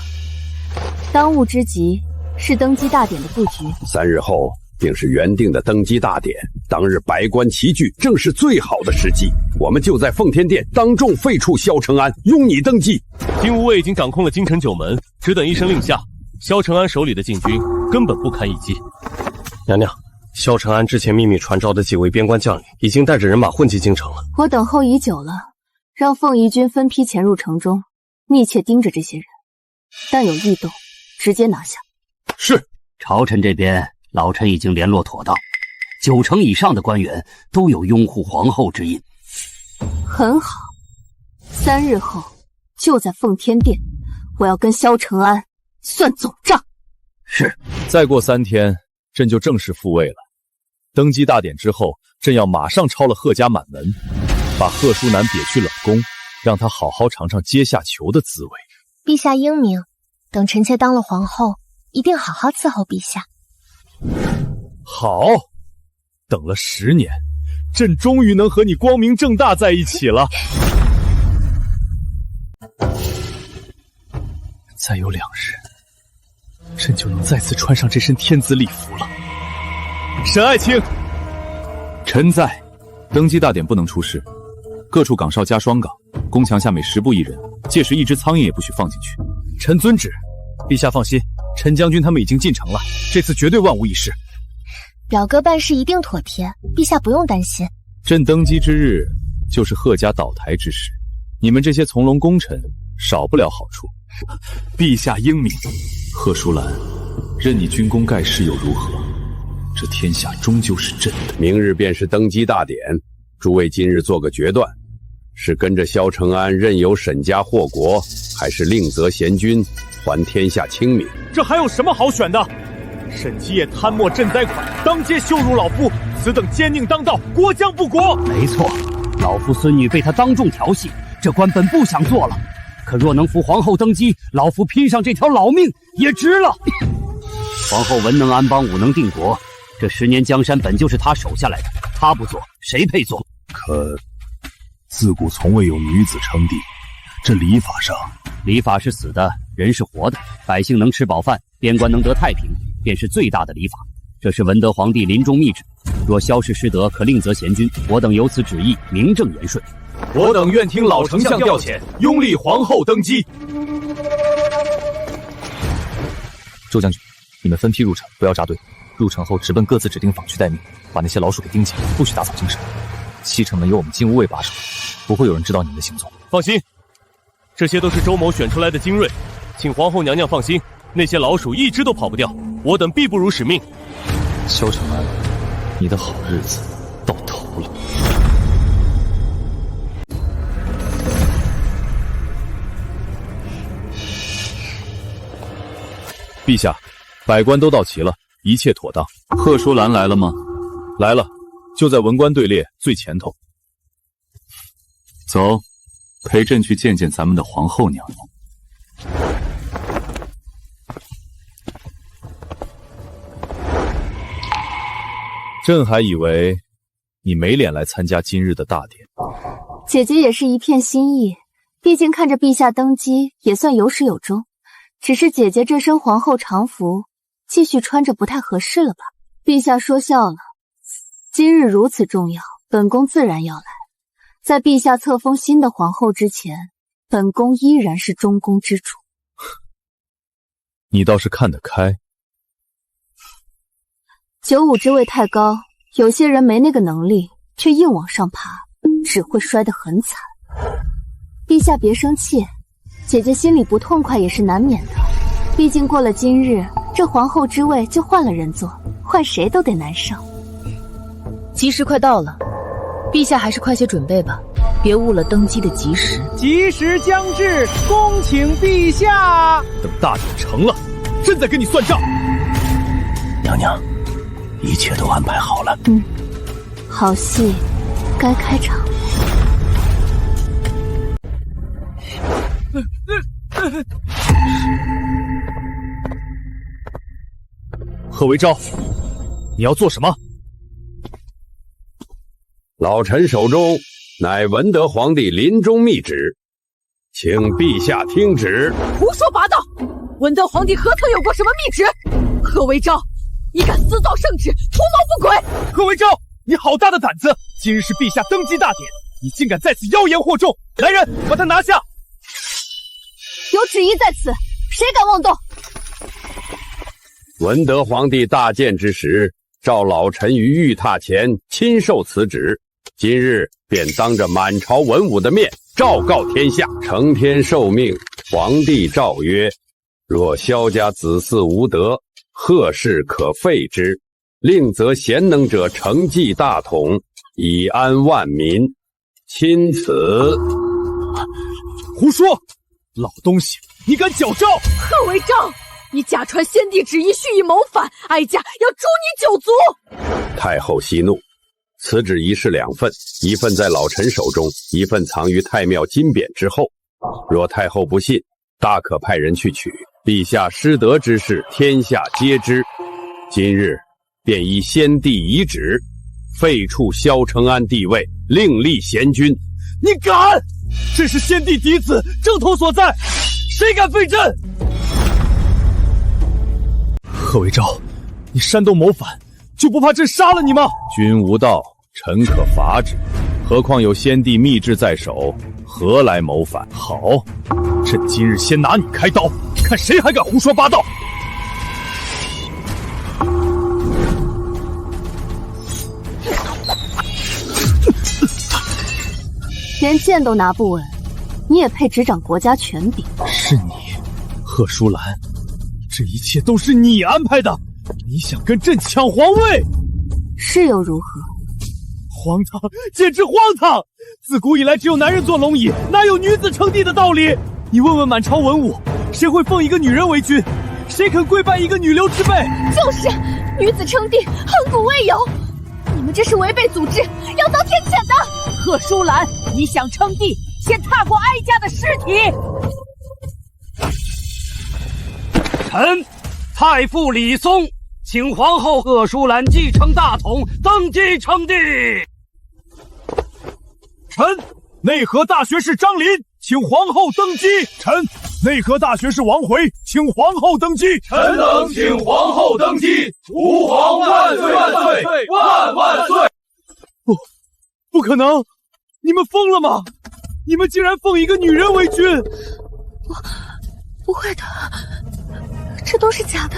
当务之急是登基大典的布局。3日后定是原定的登基大典，当日百官齐聚，正是最好的时机。我们就在奉天殿当众废黜萧承安，拥你登基。金吾卫已经掌控了京城9门，只等一声令下，萧承安手里的禁军根本不堪一击。娘娘，萧承安之前秘密传召的几位边关将领，已经带着人马混进京城了。我等候已久了，让凤仪军分批潜入城中，密切盯着这些人，但有异动，直接拿下。是。朝臣这边，老臣已经联络妥当，9成以上的官员都有拥护皇后之意。很好，3日后就在奉天殿，我要跟萧承安算总账。是。再过3天，朕就正式复位了。登基大典之后，朕要马上抄了贺家满门，把贺淑男贬去冷宫，让他好好尝尝阶下囚的滋味。陛下英明，等臣妾当了皇后，一定好好伺候陛下。好，等了10年，朕终于能和你光明正大在一起了。再有2日，朕就能再次穿上这身天子礼服了。沈爱卿，臣在。登基大典不能出事，各处岗哨加双岗，宫墙下每10步1人，届时一只苍蝇也不许放进去。臣遵旨。陛下放心，陈将军他们已经进城了，这次绝对万无一失。表哥办事一定妥帖，陛下不用担心。朕登基之日，就是贺家倒台之时，你们这些从龙功臣少不了好处。陛下英明。贺淑兰，任你军功盖世又如何？这天下终究是朕的。明日便是登基大典，诸位今日做个决断，是跟着萧承安任由沈家祸国，还是另择贤君，还天下清明？这还有什么好选的？沈基业贪墨赈灾款，当街羞辱老夫，此等奸佞当道，国将不国。没错，老夫孙女被他当众调戏，这官本不想做了，可若能扶皇后登基，老夫拼上这条老命也值了。皇后文能安邦，武能定国，这10年江山本就是他守下来的，他不做，谁配做？可自古从未有女子称帝，这礼法上，礼法是死的，人是活的，百姓能吃饱饭，边关能得太平，便是最大的礼法。这是文德皇帝临终密旨，若萧氏失德，可另择贤君。我等有此旨意，名正言顺。我等愿听老丞相调遣，拥立皇后登基。周将军，你们分批入城，不要扎堆。入城后直奔各自指定坊区待命，把那些老鼠给盯紧，不许打草惊蛇。西城门由我们金吾卫把守，不会有人知道你们的行踪。放心，这些都是周某选出来的精锐，请皇后娘娘放心，那些老鼠一只都跑不掉，我等必不辱使命。萧承安，你的好日子到头了。陛下，百官都到齐了，一切妥当。贺淑兰来了吗？来了，就在文官队列最前头。走，陪朕去见见咱们的皇后娘娘。朕还以为你没脸来参加今日的大典。姐姐也是一片心意，毕竟看着陛下登基也算有始有终。只是姐姐这身皇后常服继续穿着不太合适了吧？陛下说笑了，今日如此重要，本宫自然要来。在陛下册封新的皇后之前，本宫依然是中宫之主。你倒是看得开。95之位太高，有些人没那个能力，却硬往上爬，只会摔得很惨。陛下别生气，姐姐心里不痛快也是难免的。毕竟过了今日，这皇后之位就换了人做，换谁都得难受。吉时快到了，陛下还是快些准备吧，别误了登基的吉时。吉时将至，恭请陛下。等大典成了，朕再跟你算账。娘娘，一切都安排好了。好戏该开场。贺维昭，你要做什么？老臣手中乃文德皇帝临终密旨，请陛下听旨。胡说八道！文德皇帝何曾有过什么密旨？贺维昭，你敢私造圣旨，图谋不轨！贺维昭，你好大的胆子！今日是陛下登基大典，你竟敢在此妖言惑众！来人，把他拿下！有旨意在此，谁敢妄动？文德皇帝大建之时，召老臣于御榻前亲授此旨，今日便当着满朝文武的面昭告天下。承天受命，皇帝诏曰：若萧家子嗣无德，贺氏可废之，令则贤能者承继大统，以安万民。钦此。胡说！老东西，你敢矫诏！贺维昭，你假传先帝旨意，蓄意谋反，哀家要诛你九族！太后息怒，此旨一式两份，一份在老臣手中，一份藏于太庙金匾之后。若太后不信，大可派人去取。陛下失德之事，天下皆知。今日便依先帝遗旨，废黜萧承安帝位，另立贤君。你敢！这是先帝嫡子，正统所在，谁敢废朕？贺维昭，你煽动谋反，就不怕朕杀了你吗？君无道，臣可罚之。何况有先帝密制在手，何来谋反？好，朕今日先拿你开刀，看谁还敢胡说八道！连剑都拿不稳，你也配执掌国家权柄？是你，贺淑兰，这一切都是你安排的！你想跟朕抢皇位？是又如何？荒唐，简直荒唐！自古以来，只有男人做龙椅，哪有女子称帝的道理？你问问满朝文武，谁会奉一个女人为君？谁肯跪拜一个女流之辈？就是女子称帝，亘古未有。你们这是违背祖制，要遭天谴的！贺淑兰，你想称帝，先踏过哀家的尸体。臣太傅李松，请皇后贺淑兰继承大统，登基称帝。臣内河大学士张林，请皇后登基。臣内河大学士王回，请皇后登基。臣等请皇后登基。吾皇万岁万岁万万岁！不可能！你们疯了吗？你们竟然奉一个女人为君！不会的，这都是假的。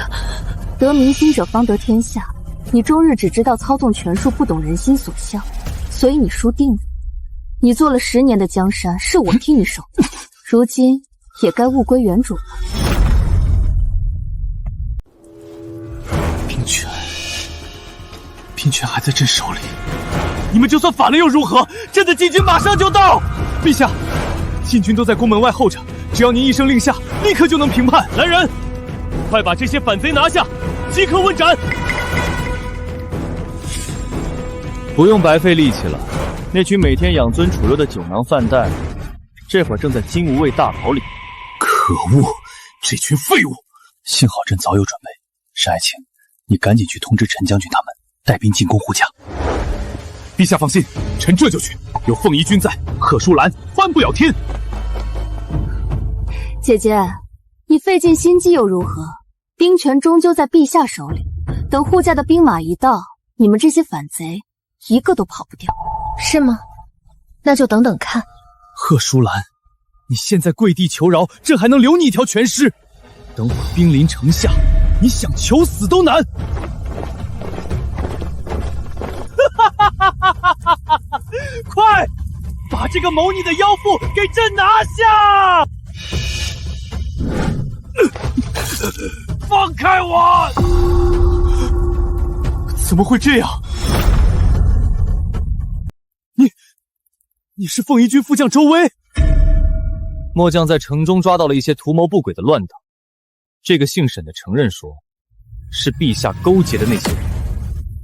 得民心者方得天下，你终日只知道操纵权术，不懂人心所向，所以你输定了。你做了10年的江山，是我替你守的，如今也该物归原主了。兵权还在朕手里，你们就算反了又如何？朕的禁军马上就到。陛下，禁军都在宫门外候着，只要您一声令下，立刻就能平叛。来人，快把这些反贼拿下，即刻问斩。不用白费力气了，那群每天养尊处优的酒囊饭袋，这会儿正在金吾卫大牢里。可恶，这群废物！幸好朕早有准备。沈爱卿，你赶紧去通知陈将军他们，带兵进攻护驾。陛下放心，臣这就去。有凤仪君在，贺淑兰翻不了天。姐姐，你费尽心机又如何？兵权终究在陛下手里。等护驾的兵马一到，你们这些反贼一个都跑不掉。是吗？那就等等看。贺淑兰，你现在跪地求饶，朕还能留你一条全尸。等会兵临城下，你想求死都难。快，把这个谋逆的妖妇给朕拿下！放开我！怎么会这样？你是凤仪军副将周威？末将在城中抓到了一些图谋不轨的乱党，这个姓沈的承认说，是陛下勾结的那些人。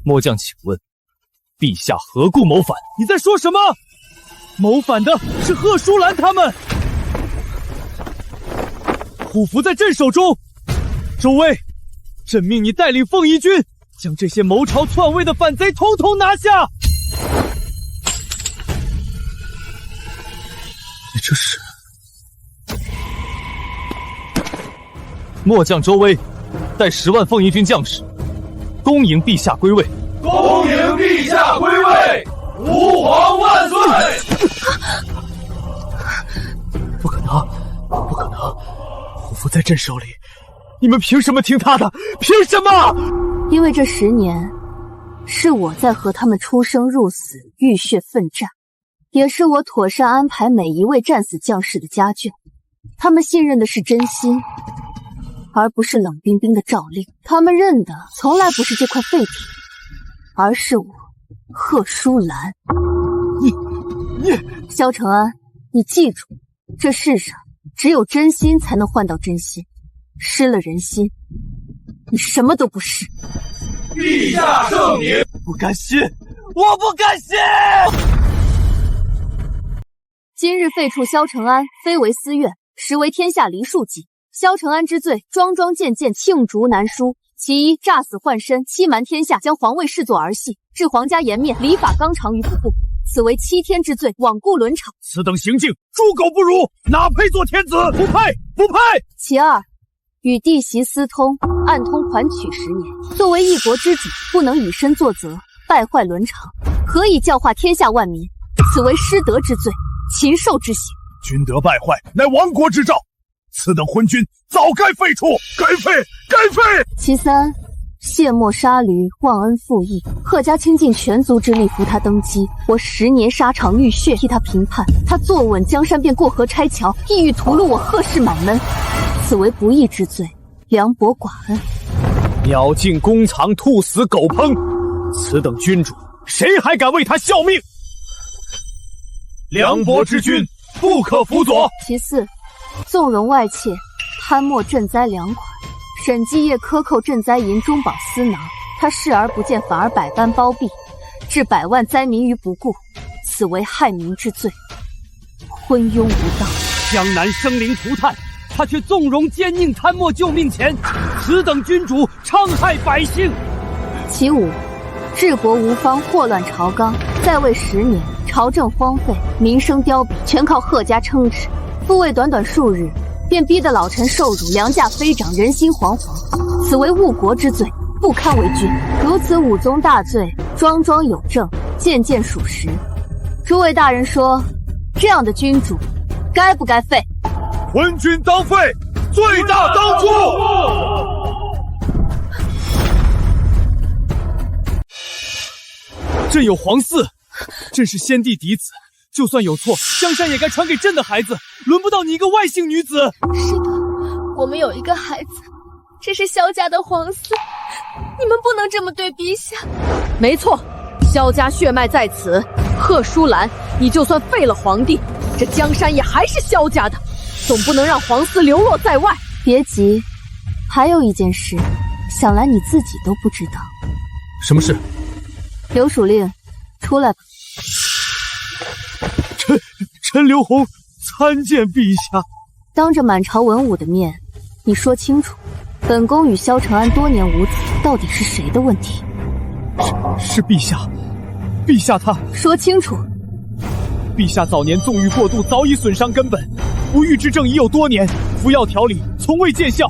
末将请问，陛下何故谋反？你在说什么？谋反的是贺淑兰他们，虎符在朕手中。周威，朕命你带领凤仪军，将这些谋朝篡位的反贼统统拿下。这是末将周威，带10万凤仪军将士，恭迎陛下归位。恭迎陛下归位，吾皇万岁！不可能，不可能！虎符在朕手里，你们凭什么听他的？凭什么？因为这10年，是我在和他们出生入死、浴血奋战，也是我妥善安排每一位战死将士的家眷。他们信任的是真心，而不是冷冰冰的诏令。他们认的从来不是这块废铁，而是我贺淑兰。你，萧承安，你记住，这世上只有真心才能换到真心，失了人心，你什么都不是。陛下圣明！不甘心，我不甘心！今日废黜萧承安，非为私怨，实为天下梨树计。萧承安之罪，桩桩件件罄竹难书。其一，诈死换身，欺瞒天下，将皇位视作儿戏，置皇家颜面、礼法纲常于不顾，此为欺天之罪，罔顾伦常。此等行径，猪狗不如，哪配做天子？不配，不配！其二，与弟媳私通，暗通款曲10年，作为一国之主，不能以身作则，败坏伦常，何以教化天下万民？此为失德之罪，禽兽之刑。君德败坏，乃亡国之兆。此等昏君早该废黜，该废，该废！其三，卸磨杀驴，忘恩负义。贺家倾尽全族之力扶他登基，我10年沙场浴血替他平叛，他坐稳江山便过河拆桥，意欲屠戮我贺氏满门，此为不义之罪，凉薄寡恩。鸟尽弓藏，兔死狗烹，此等君主，谁还敢为他效命？凉薄之君，不可辅佐。其四，纵容外妾，贪没赈灾粮款，审计业克扣赈灾银中饱私囊，他视而不见，反而百般包庇，置100万灾民于不顾，此为害民之罪，昏庸无道。江南生灵涂炭，他却纵容奸佞贪墨救命钱，此等君主戕害百姓。其五，治国无方，祸乱朝纲，在位10年，朝政荒废，民生凋敝，全靠贺家撑持。复位短短数日，便逼得老臣受辱，粮价飞涨，人心惶惶，此为误国之罪，不堪为君。如此武宗大罪，桩桩有证，件件属实。诸位大人说，这样的君主，该不该废？昏君当废，罪大当诛。朕有皇嗣，朕是先帝嫡子。就算有错，江山也该传给朕的孩子，轮不到你一个外姓女子。是的，我们有一个孩子，这是萧家的皇嗣，你们不能这么对陛下。没错，萧家血脉在此。贺淑兰，你就算废了皇帝，这江山也还是萧家的，总不能让皇嗣流落在外。别急，还有一件事，想来你自己都不知道。什么事？刘署令，出来吧。陈留红参见陛下。当着满朝文武的面，你说清楚，本宫与萧承安多年无子，到底是谁的问题？是陛下，陛下他说清楚。陛下早年纵欲过度，早已损伤根本，不育之症已有多年，服药调理，从未见效。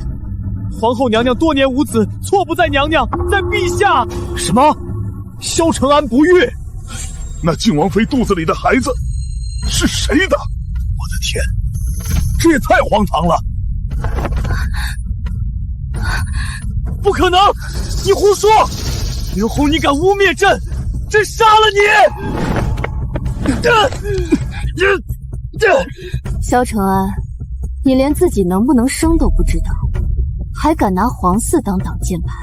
皇后娘娘多年无子，错不在娘娘，在陛下。什么？萧承安不育？那靖王妃肚子里的孩子是谁的？我的天，这也太荒唐了！不可能！你胡说！刘红，你敢污蔑朕，朕杀了你！萧承安，你连自己能不能生都不知道，还敢拿皇嗣当挡箭牌，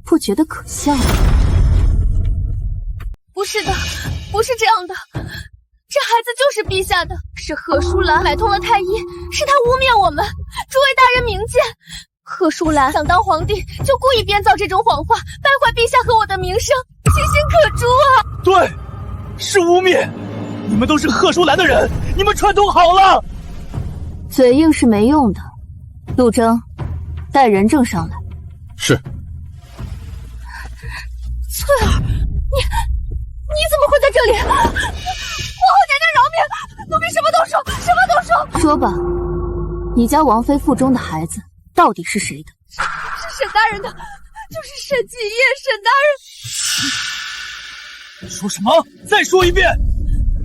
不觉得可笑吗？不是的，不是这样的，这孩子就是陛下的，是贺淑兰买通了太医，是他污蔑我们，诸位大人明鉴。贺淑兰想当皇帝，就故意编造这种谎话，败坏陛下和我的名声，其心可诛啊！对，是污蔑，你们都是贺淑兰的人，你们串通好了。嘴硬是没用的，陆征，带人证上来。是。翠儿，你怎么会在这里？皇后娘娘饶命！奴婢什么都说，什么都说。说吧，你家王妃腹中的孩子到底是谁的？是沈大人的，就是沈继业，沈大人。说什么？再说一遍！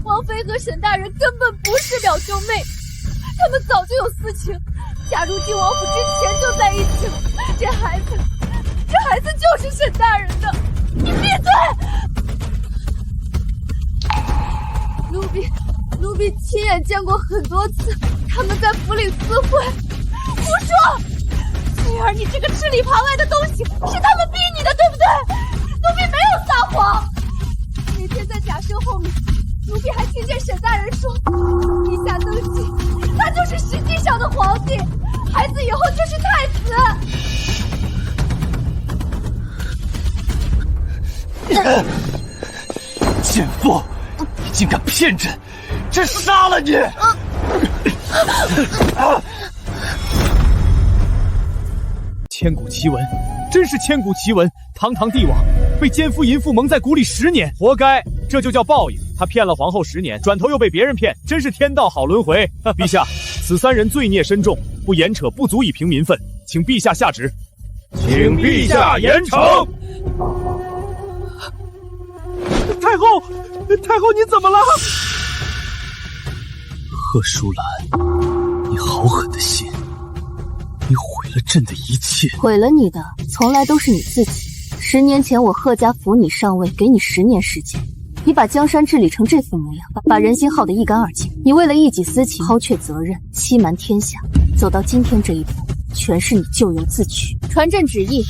王妃和沈大人根本不是表兄妹，他们早就有私情，嫁入晋王府之前就在一起了。这孩子就是沈大人的。你闭嘴！奴婢亲眼见过很多次，他们在府里私会。胡说！翠儿，你这个吃里扒外的东西，是他们逼你的，对不对？奴婢没有撒谎。那天在假身后面，奴婢还听见沈大人说，陛下登基，他就是实际上的皇帝，孩子以后就是太子。贱妇，你竟敢骗朕，朕杀了你！千古奇闻，真是千古奇闻！堂堂帝王被奸夫淫妇蒙在鼓里10年，活该！这就叫报应。他骗了皇后10年，转头又被别人骗，真是天道好轮回。陛下，此3人罪孽深重，不严惩不足以平民愤，请陛下下旨。请陛下严惩。太后，你怎么了？贺淑兰，你好狠的心！你毁了朕的一切，毁了你的从来都是你自己。10年前我贺家扶你上位，给你10年时间，你把江山治理成这副模样，把人心耗得一干二净。你为了一己私情，抛却责任，欺瞒天下，走到今天这一步，全是你咎由自取。传朕旨意，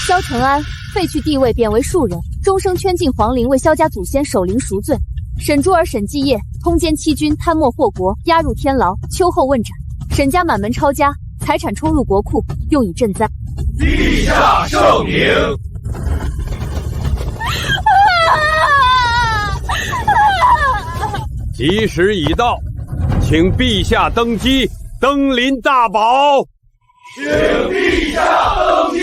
萧承安废去帝位，贬为庶人，终生圈禁皇陵，为萧家祖先守灵赎罪。沈珠儿、沈继业通奸欺君，贪墨祸国，押入天牢，秋后问斩。沈家满门抄家，财产冲入国库，用以赈灾。陛下圣明。吉时已到，请陛下登基，登临大宝。请陛下登基。